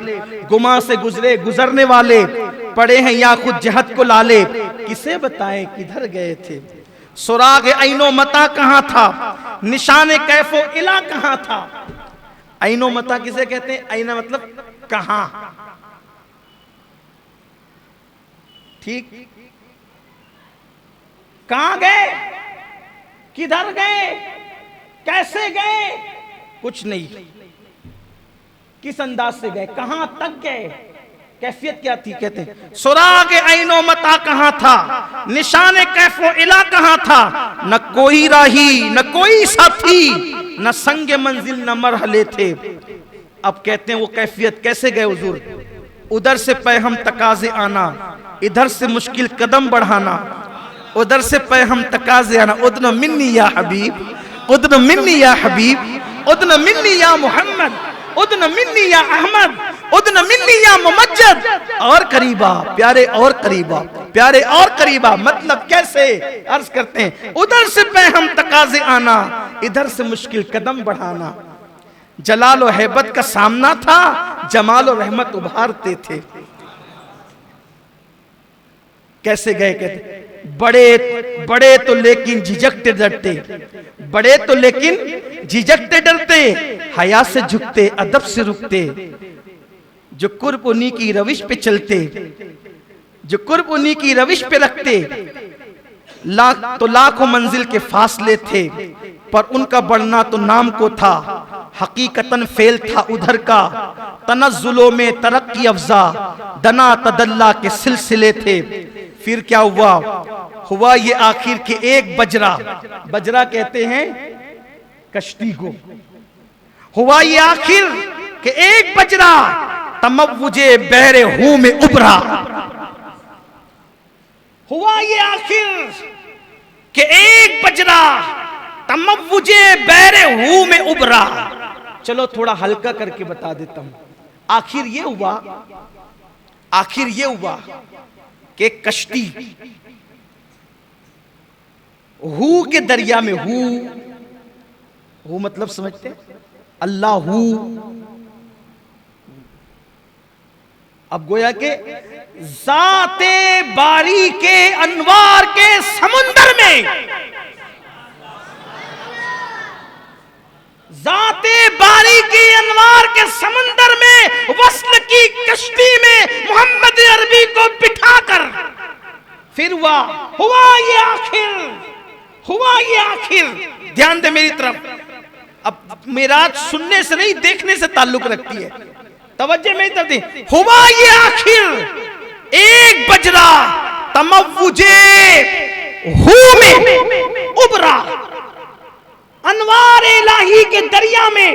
गुमा से गुजरे गुजरने वाले, पड़े हैं या खुद जहत को लाले। किसे बताएं किधर गए थे? सुराग ऐनो मता कहाँ था, निशान कैफो इला कहाँ था। ऐनो मता किसे कहते हैं? ऐना मतलब कहाँ, ठीक। कहां गए, किधर गए, कैसे गए? कुछ नहीं। किस अंदाज से गए, कहां तक गए, कैफियत क्या थी? कहते हैं सुराग ऐनो मता कहां था, निशान कैफो इला कहां था। न कोई राही न कोई साथी, न संग मंजिल न मरहले थे। अब कहते हैं वो कैफियत कैसे गए हुजूर? उधर से पैहम तकाजे आना, इधर से मुश्किल कदम बढ़ाना, उधर से पैहम तकाजे आना। उदन मिन्नी या हबीब, उदन मिन्नी या हबीब, उदन मिन्नी या मोहम्मद, उदन मिन्नी या अहमद, उदन मिन्नी या मुमज्जद। और करीबा प्यारे, और करीबा प्यारे, और करीबा। मतलब कैसे? अर्ज करते हैं उधर से पैहम तकाजे आना, इधर से मुश्किल कदम बढ़ाना। जलाल और हैबत का सामना था, जमाल और रहमत उभारते थे। कैसे गए? कहते बड़े बड़े तो लेकिन झिझकते डरते, बड़े तो लेकिन झिझकते डरते, हया से झुकते अदब से रुकते। जो कुर्ब उन्हीं की रविश पे चलते, जो कुर्ब उन्हीं की रविश पे रखते। लाखों मंजिल के फासले थे, पर उनका बढ़ना तो नाम को था। हकीकतन फेल था उधर का, तनज़्ज़ुलों में तरक्की अफ़ज़ा, दना तदल्ला के सिलसिले थे। फिर क्या हुआ? हुआ ये आखिर के एक बजरा, बजरा कहते हैं कश्ती को। हुआ ये आखिर के एक बजरा, तमव्वुजे बहरे हूं में उभरा। हुआ ये आखिर के एक बजरा, तमव्वुजे बहरे हूं में उभरा। चलो थोड़ा हल्का करके बता देता हूं। आखिर ये हुआ, आखिर ये हुआ कि कश्ती हू के दरिया में, हू मतलब समझते? अल्लाह हू, अब गोया के ज़ाते बारी के अनवार के समुंदर में, ज़ाते बारी के अनवार के समुंदर में वस्ल की कश्ती में मोहम्मद अरबी को बिठाकर फिर हुआ ये आखिर। ध्यान दे मेरी तरफ। अब मेराज सुनने से नहीं देखने से ताल्लुक रखती है, तवज्जो मेरी तरफ दे। हुआ ये आखिर एक बजरा तमव्वुजे हू में उबरा, अनवार इलाही के दरिया में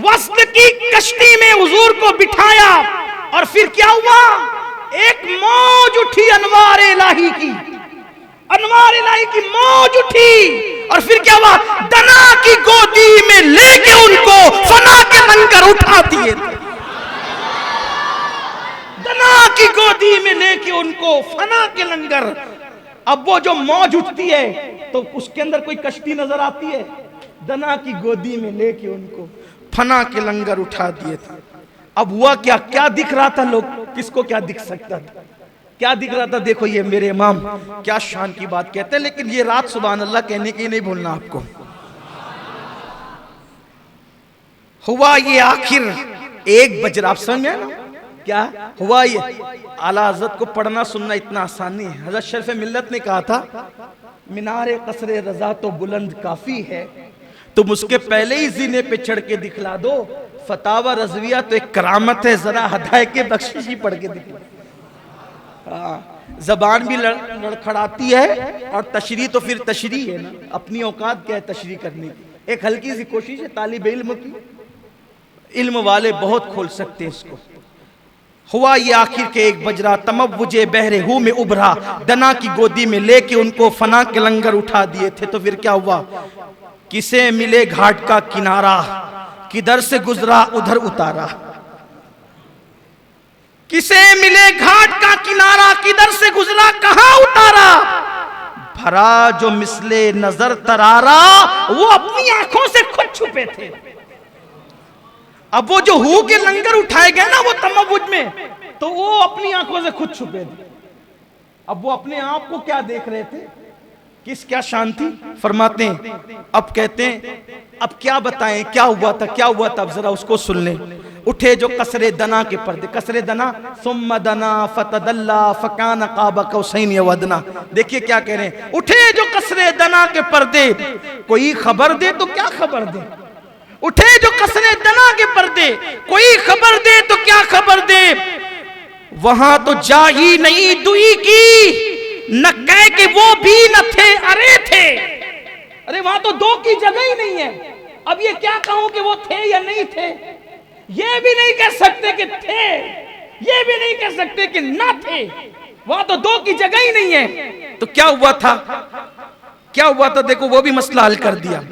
वस्ल की कश्ती में हुजूर को बिठाया और फिर क्या हुआ, एक मौज उठी अनवार इलाही की, अनवार इलाही की मौज उठी और फिर क्या हुआ, दना की गोदी में लेके उनको फना के लंगर उठा दिए थे। दना की गोदी में लेके उनको फना के लंगर। अब वो जो मौज उठती है तो उसके अंदर कोई कश्ती नजर आती है, दना की गोदी में लेके उनको फना के लंगर उठा दिए थे। अब हुआ क्या, क्या दिख रहा था, लोग किसको क्या दिख सकता था, क्या दिख रहा था? देखो ये मेरे इमाम क्या शान की बात कहते हैं, लेकिन ये रात सुभान अल्लाह कहने की नहीं भूलना आपको। हुआ ये आखिर एक बजरा, आप समझ में ना क्या हुआ? ये आला हज़रत को पढ़ना सुनना इतना आसान नहीं है। हज़रत शरीफ मिल्लत ने कहा था, मीनारे कसरे रजा तो बुलंद काफी है, तुम उसके पहले ही जीने पे चढ़ के दिखला दो। फतावा रज़विया तो एक करामत है, जरा हदायत के बख्शिश ही पढ़ के दिखला। जबान भी लड़खड़ाती है और तशरी तो फिर तशरी है ना, अपनी औकात क्या है तशरी करने की। एक हल्की सी कोशिश है तालिब इल्म की, इल्म वाले बहुत खोल सकते हैं इसको। हुआ ये आखिर के एक बजरा तमव्वुजे बहरे हू में उभरा, दना की गोदी में लेके उनको फना के लंगर उठा दिए थे। तो फिर क्या हुआ, किसे मिले घाट का किनारा, किधर से गुजरा उधर उतारा। किसे मिले घाट का किनारा, किधर से गुजरा कहां उतारा। भरा जो मिसले नजर तरारा, वो अपनी आंखों से खुद छुपे थे। अब वो जो हू के लंगर उठाए गए ना वो तमव्वुज में, तो वो अपनी आंखों से खुद छुपे थे। अब वो अपने आप को क्या देख रहे थे, किस क्या शांति। फरमाते हैं, अब कहते हैं अब क्या बताएं क्या हुआ था, क्या हुआ था, अब जरा उसको सुन लें। उठे जो कसरे दना के पर्दे, कसरे दना सुम्मा दना फतदल्ला फकान काबा कौसैन वदना। देखिए क्या कह रहे हैं, उठे जो कसरे दना के पर्दे, कोई खबर दे तो क्या खबर दे। उठे जो कसरे दना के पर्दे, कोई खबर दे तो क्या खबर दे। वहां तो जा ही नहीं दुई की, न कह के वो भी न थे अरे थे। अरे वहां तो दो की जगह ही नहीं है। अब ये क्या कहूं कि वो थे या नहीं थे, ये भी नहीं कह सकते कि थे, ये भी नहीं कह सकते कि ना थे। वहां तो दो की जगह ही नहीं है। तो क्या हुआ था, क्या हुआ था, देखो वो भी मसला हल कर दिया।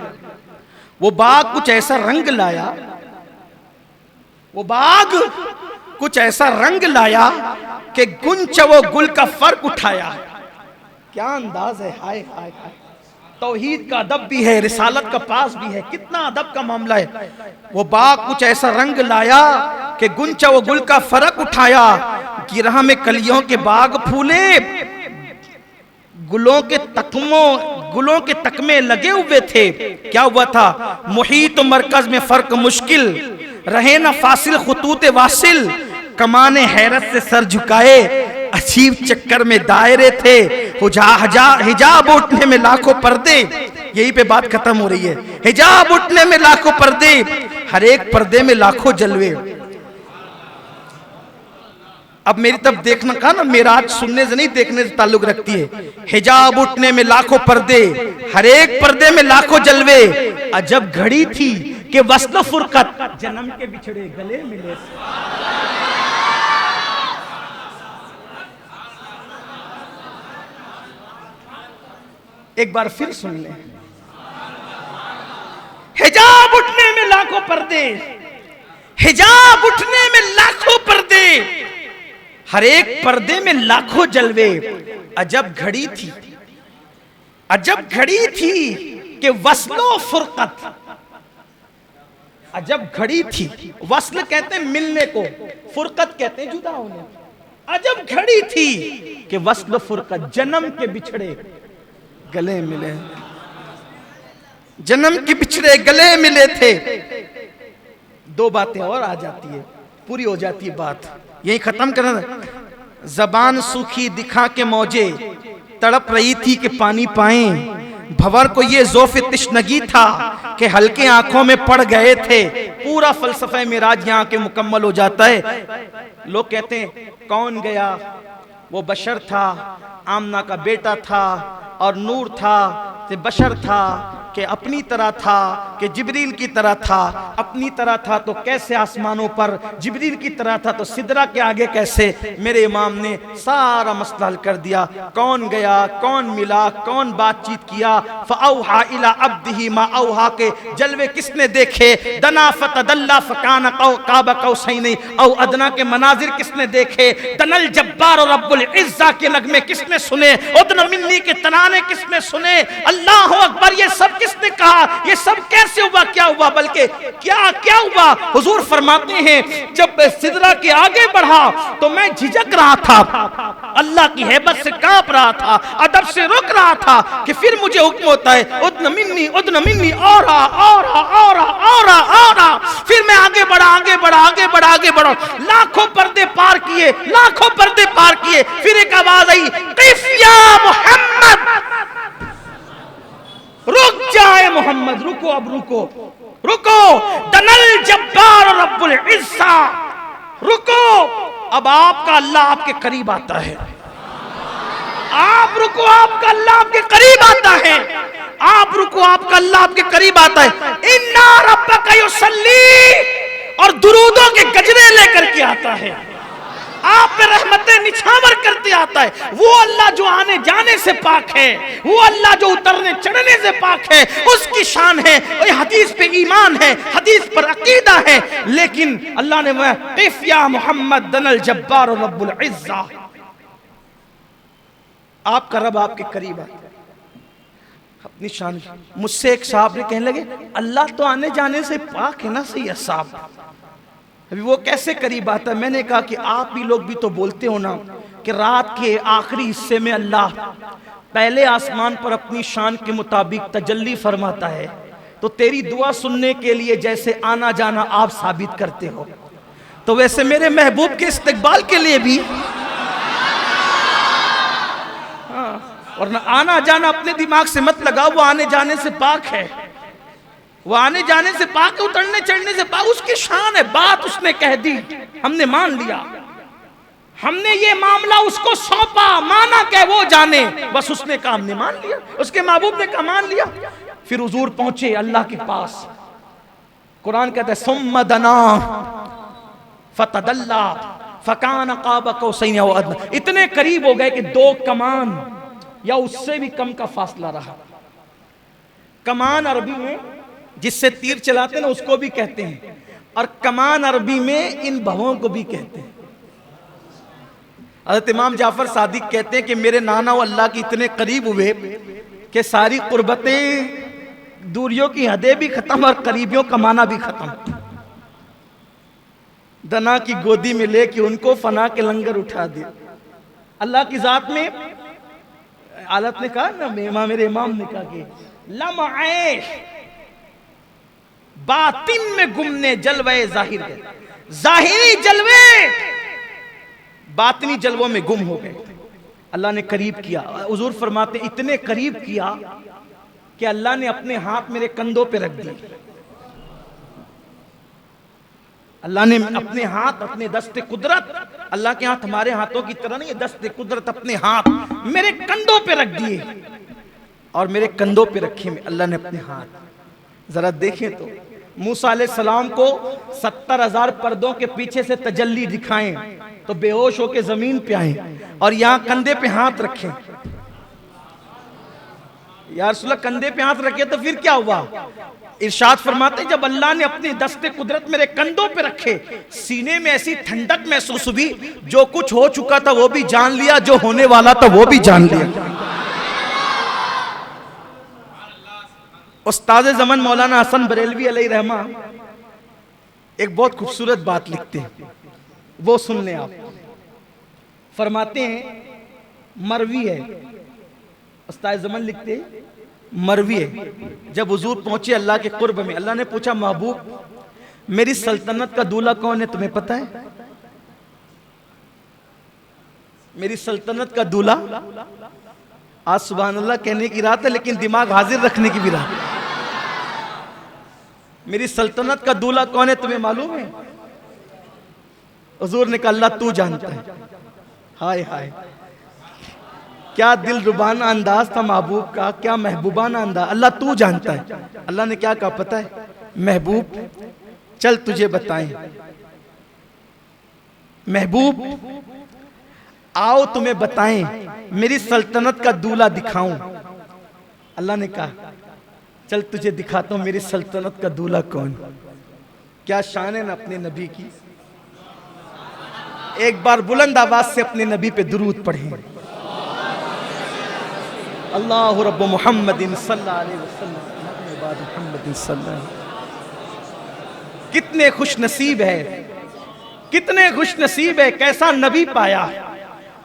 वो बाग कुछ ऐसा रंग लाया, वो बाग कुछ ऐसा रंग लाया कि गुंच वो गुल का फर्क उठाया। क्या अंदाज है, हाय हाय हाय। तौहीद का अदब भी है, रिसालत का पास भी है, कितना अदब का मामला है। वो बाग कुछ ऐसा रंग लाया कि गुंचा वो गुल का फर्क उठाया। गिरह में कलियों के बाग फूले, गुलों के तकमे लगे हुए थे। क्या हुआ था, मुहीत मरकज में फर्क मुश्किल, रहे ना फासिल खुतूत वासिल। कमाने हैरत से सर झुकाए, अजीब चक्कर में दायरे थे। हिजाब उठने में लाखों पर्दे, यही पे बात खत्म हो रही है। हिजाब उठने में लाखों पर्दे, हर एक पर्दे में लाखों जलवे। अब मेरी तरफ देखना कहा ना, मेराज सुनने से नहीं देखने से ताल्लुक रखती है। हिजाब उठने में लाखों पर्दे, हर एक पर्दे में लाखों जलवे। अजब घड़ी थी कि वस्ल फुरकत, जन्म के बिछड़े गले मिले। एक बार फिर सुन ले, हिजाब उठने में लाखों पर्दे, हिजाब उठने में लाखों पर्दे, हर एक पर्दे में लाखों जलवे। अजब घड़ी थी, अजब घड़ी थी कि वस्लो फुरकत, अजब घड़ी थी। वस्ल कहते हैं मिलने को, फुरकत कहते हैं जुदा होने। अजब घड़ी थी कि वस्ल फुरकत, जन्म के बिछड़े गले मिले, जन्म के बिछड़े गले मिले थे। दो बातें और आ जाती है, पूरी हो जाती है बात, यही खत्म करना। जबान सूखी दिखा के मौजे, तड़प रही थी कि पानी पाएं। भंवर को ये ज़ौफ़ तिश्नगी था कि हल्के आंखों में पड़ गए थे। पूरा फलसफा मिराज यहाँ के मुकम्मल हो जाता है। लोग कहते हैं कौन गया, वो बशर था, आमना का बेटा था, और नूर था कि बशर था, कि अपनी तरह था, कि जिब्रील की तरह था। अपनी तरह था तो कैसे आसमानों पर, जिब्रील की तरह था तो सिदरा के आगे कैसे। मेरे इमाम ने सारा मसला हल कर दिया। कौन गया, कौन मिला, कौन बातचीत किया। फ़अौहा इला अब्दिही मा औहा के जलवे किसने देखे। दना फ़तदल्ला फ़कान क़ाब क़ौसैन औ अदना के मनाजिर किसने देखे। दनल जब्बार और रब्बुल इज़्ज़ा के नगमे किसने सुने। उदन मिन्नी के तराने किसने सुने। अल्लाह अकबर, ये सब किसने कहा, ये सब कैसे हुआ, क्या हुआ, बल्कि क्या क्या हुआ। हुजूर फरमाते हैं जब मैं सिदरा के आगे बढ़ा तो मैं झिझक रहा था, अल्लाह की हैबत से कांप रहा था, अदब से रुक रहा था, कि फिर मुझे हुक्म होता है उदन मिन्नी और फिर मैं आगे बढ़ा, आगे बढ़ा, आगे बढ़ा, आगे बढ़ा। लाखों पर्दे पार किए, लाखों पर्दे पार किए। फिर एक आवाज आई, क़िफ़ या मोहम्मद, रुक जाए मोहम्मद, रुको, अब रुको, रुको। दनल जब्बार रब्बुल इज़्ज़ा, रुको, अब आपका अल्लाह आपके करीब आता है। आप रुको, आपका अल्लाह आपके करीब आता है। आप रुको, आपका अल्लाह आपके करीब आता है। इन्ना रब्बका युसल्ली, और दुरूदों के गजरे लेकर के आता है, आप पे रहमतें निछावर करते आता है। वो अल्लाह जो आने जाने से पाक है, वो अल्लाह जो उतरने चढ़ने से पाक है, उसकी शान है। और हदीस पे ईमान है, हदीस पर अकीदा है। लेकिन अल्लाह ने क़िफ़ या मोहम्मद दनल जब्बार रब्बुल इज़्ज़ा, आपका रब आपके करीब है, अपनी शान। मुझसे एक साहब ने कहने लगे अल्लाह तो आने जाने से पाक है ना सैयद साहब, अभी वो कैसे करीब आता है। मैंने कहा कि आप ही लोग भी तो बोलते हो ना कि रात के आखिरी हिस्से में अल्लाह पहले आसमान पर अपनी शान के मुताबिक तजल्ली फरमाता है, तो तेरी दुआ सुनने के लिए जैसे आना जाना आप साबित करते हो, तो वैसे मेरे महबूब के इस्तकबाल के लिए भी और ना आना जाना अपने दिमाग से मत लगाओ, वो आने जाने से पाक है, वो आने जाने से पाक है, उतरने चढ़ने से पाक, उसकी शान है। बात उसने कह दी, हमने मान लिया, हमने ये मामला उसको सौंपा, माना क्या वो जाने, बस उसने कहा हमने मान लिया, उसके महबूब ने कहा मान लिया। फिर हुजूर पहुंचे अल्लाह के पास। कुरान कहता है सुम्मा दना फतदल्ला फकान क़ाब क़ौसैन औ अदना, इतने करीब हो गए कि दो कमान या उससे भी कम का फासला रहा। कमान अरबी में जिससे तीर चलाते हैं ना उसको भी कहते हैं, और कमान अरबी में इन भवों को भी कहते हैं। हज़रत इमाम जाफर सादिक कहते हैं कि मेरे नाना वो अल्लाह के इतने करीब हुए कि सारी कुर्बतें, दूरियों की हदें भी खत्म और करीबियों का माना भी खत्म। दना की गोदी में लेके उनको फना के लंगर उठा दिया। अल्लाह की जात में आलत ने कहा ना, मेरे इमाम ने कहा कि लम्हे बातिन में गुमने जलवे जाहिर है, जाहिरी जलवे बातिनी जलवों में गुम हो गए। अल्लाह ने करीब किया। हुजूर फरमाते इतने करीब किया कि अल्लाह ने अपने हाथ मेरे कंधों पे रख दिए। अल्लाह ने अपने हाथ, अपने दस्ते कुदरत, अल्लाह के हाथ हमारे हाथों की तरह नहीं, दस्ते कुदरत अपने हाथ मेरे कंधों पे रख दिए, और मेरे कंधों पे रखे में अल्लाह ने अपने हाथ। जरा देखें तो मूसा अलैहिस्सलाम को 70,000 पर्दों के पीछे से तजल्ली दिखाएं तो बेहोश होके जमीन पे आए, और यहां कंधे पे हाथ रखें। यार रसूलुल्लाह कंधे पे हाथ रखे तो फिर क्या हुआ। इरशाद फरमाते जब अल्लाह ने अपने दस्ते कुदरत मेरे कंधों पे रखे, सीने में ऐसी ठंडक महसूस हुई, जो कुछ हो चुका था वो भी जान लिया, जो होने वाला था वो भी जान लिया। उस्ताद ज़मान मौलाना हसन बरेलवी अलैहि रहमा एक बहुत खूबसूरत बात लिखते हैं, वो सुन लें आप। फरमाते हैं मरवी है, उस्ताद ज़मन लिखते हैं मरवी है, जब हुजूर पहुंचे अल्लाह के कुर्ब में, अल्लाह ने पूछा महबूब मेरी सल्तनत का दूल्हा कौन है तुम्हें पता है? मेरी सल्तनत का दूल्हा, आज सुभान अल्लाह कहने की रात है लेकिन दिमाग हाजिर रखने की भी रात है। मेरी सल्तनत का दूल्हा कौन है तुम्हें मालूम है? हुजूर ने कहा अल्लाह तू जानता है। हाय हाय, क्या दिल रुबाना अंदाज था महबूब का, क्या महबूबाना अंदाज। अल्लाह तू जानता है। अल्लाह ने क्या कहा पता है? महबूब चल तुझे बताएं, महबूब आओ तुम्हें बताएं, मेरी सल्तनत का दूल्हा दिखाऊं। अल्लाह ने कहा चल तुझे दिखाता हूं मेरी सल्तनत का दूल्हा कौन। क्या शान है ना अपने नबी की। एक बार बुलंद आवाज से अपने नबी पे दुरूद पढ़ें। अल्लाह रब्बु मुहम्मदिन सल्लल्लाहु अलैहि वसल्लम। कितने खुश नसीब है, कितने खुश नसीब है, कैसा नबी पाया।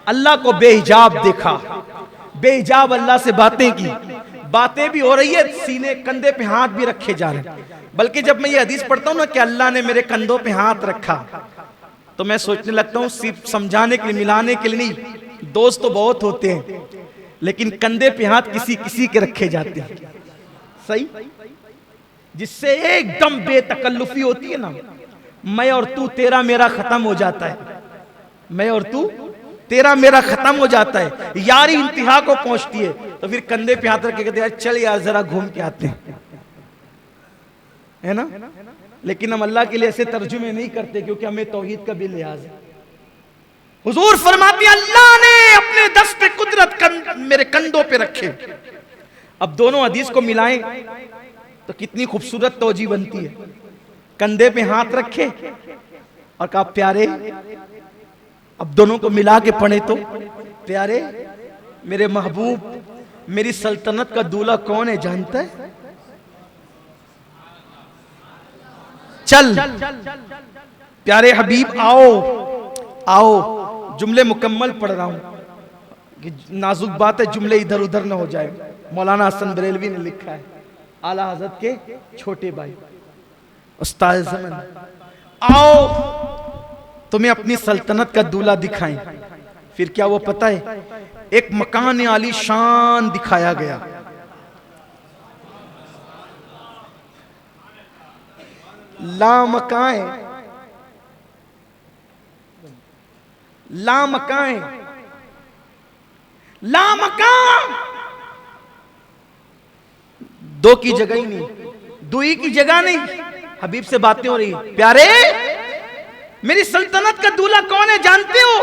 अल्लाह को बेहिजाब देखा, बेहिजाब अल्लाह से बातें की, बातें भी हो रही है, सीने कंधे पे हाथ भी रखे जा रहे हैं। बल्कि जब मैं ये हदीस पढ़ता हूं ना कि अल्लाह ने मेरे कंधों पे हाथ रखा, तो मैं सोचने लगता हूं सिर्फ समझाने के लिए, मिलाने के लिए नहीं। दोस्त तो बहुत होते हैं लेकिन कंधे पे हाथ किसी किसी के रखे जाते हैं, सही, जिससे एकदम बेतकल्लुफी होती है ना, मैं और तू तेरा मेरा खत्म हो जाता है, मैं और तू तेरा मेरा खत्म हो जाता है, यारी इंतहा को पहुंचती है। तो फिर कंधे पे हाथ रख के कहते हैं चल यार जरा घूम के आते हैं, है ना। लेकिन हम अल्लाह के लिए ऐसे तर्जुमे नहीं करते क्योंकि हमें तौहीद का भी लिहाज है। हुजूर फरमाते अल्लाह ने अपने दस्त पे कुदरत मेरे कंधों पे रखे। अब दोनों हदीस को मिलाएं तो कितनी खूबसूरत तौजी बनती है। कंधे पे हाथ रखे और कहा प्यारे, अब दोनों को मिला के पढ़े तो प्यारे मेरे महबूब मेरी सल्तनत का दूल्हा कौन है जानता है? चल प्यारे हबीब आओ आओ। जुमले मुकम्मल पढ़ रहा हूं कि नाजुक बात है, जुमले इधर उधर ना हो जाए। मौलाना हसन बरेलवी ने लिखा है, आला हजरत के छोटे भाई उस्ताद ज़मन, आओ तुम्हें अपनी सल्तनत का दूल्हा दिखाएं। फिर क्या वो पता है, एक मकान आली शान दिखाया गया। लामकाएं लामकाएं लामकां, दो की जगह ही नहीं, दुई की जगह नहीं। हबीब से बातें हो रही, प्यारे मेरी सल्तनत का दूल्हा कौन है जानते हो?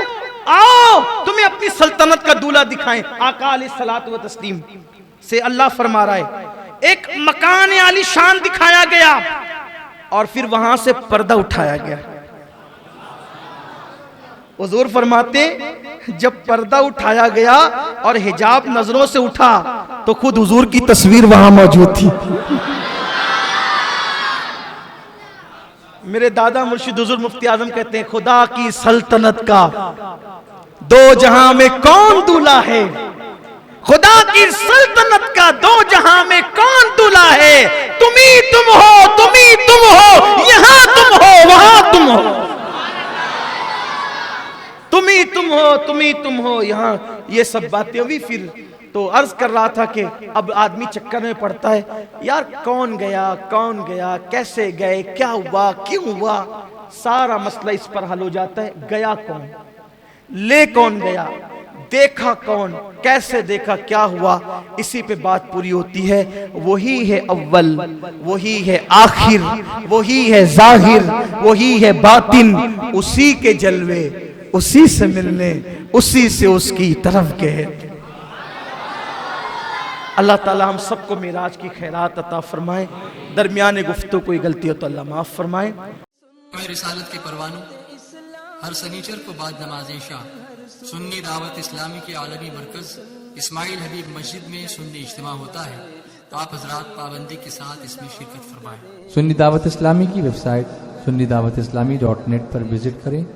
आओ तुम्हें अपनी सल्तनत का दूल्हा दिखाएं। आका अलैहिस्सलातु व तस्लीम से अल्लाह फरमा रहा है, एक मकान आली शान दिखाया गया और फिर वहां से पर्दा उठाया गया। हुजूर फरमाते जब पर्दा उठाया गया और हिजाब नजरों से उठा तो खुद हुजूर की तस्वीर वहां मौजूद थी। मेरे दादा मुर्शिद हुजूर मुफ्ती आजम कहते हैं, खुदा की सल्तनत का दो जहां में कौन दूल्हा है, खुदा की सल्तनत का दो जहां में कौन दूल्हा है। तुम ही तुम हो, तुम ही तुम हो, यहां तुम हो वहां तुम हो, तुम ही तुम हो, तुम ही तुम हो यहां। ये सब बातें हुई। फिर तो अर्ज कर रहा था कि अब आदमी चक्कर में पड़ता है, यार कौन गया, कैसे गए, क्या हुआ, क्यों हुआ, सारा मसला इस पर हल हो जाता है। गया कौन, ले कौन गया, देखा कौन, कैसे देखा, क्या हुआ, इसी पे बात पूरी होती है। वही है अव्वल, वही है आखिर, वही है जाहिर, वही है बातिन, उसी के जलवे, उसी से मिलने, उसी से उसकी तरफ गए। अल्लाह ताला हम सबको मिराज की खैरात अता फरमाए। दरमियान गुफ्तगू कोई गलती हो तो अल्लाह माफ फरमाए। रिसालत के परवानों, हर सनीचर को बाद नमाज शाह सुन्नी दावत इस्लामी के आलमी मरकज इस्माइल हबीब मस्जिद में सुन्नी इज्तिमा होता है। आप हजरात पाबंदी के साथ इसमें शिरकत फरमाएं। सुन्नी दावत इस्लामी की वेबसाइट sunnidawatislamI.net पर विजिट करें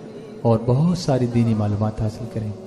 और बहुत सारी दीनी मालूमात हासिल करें।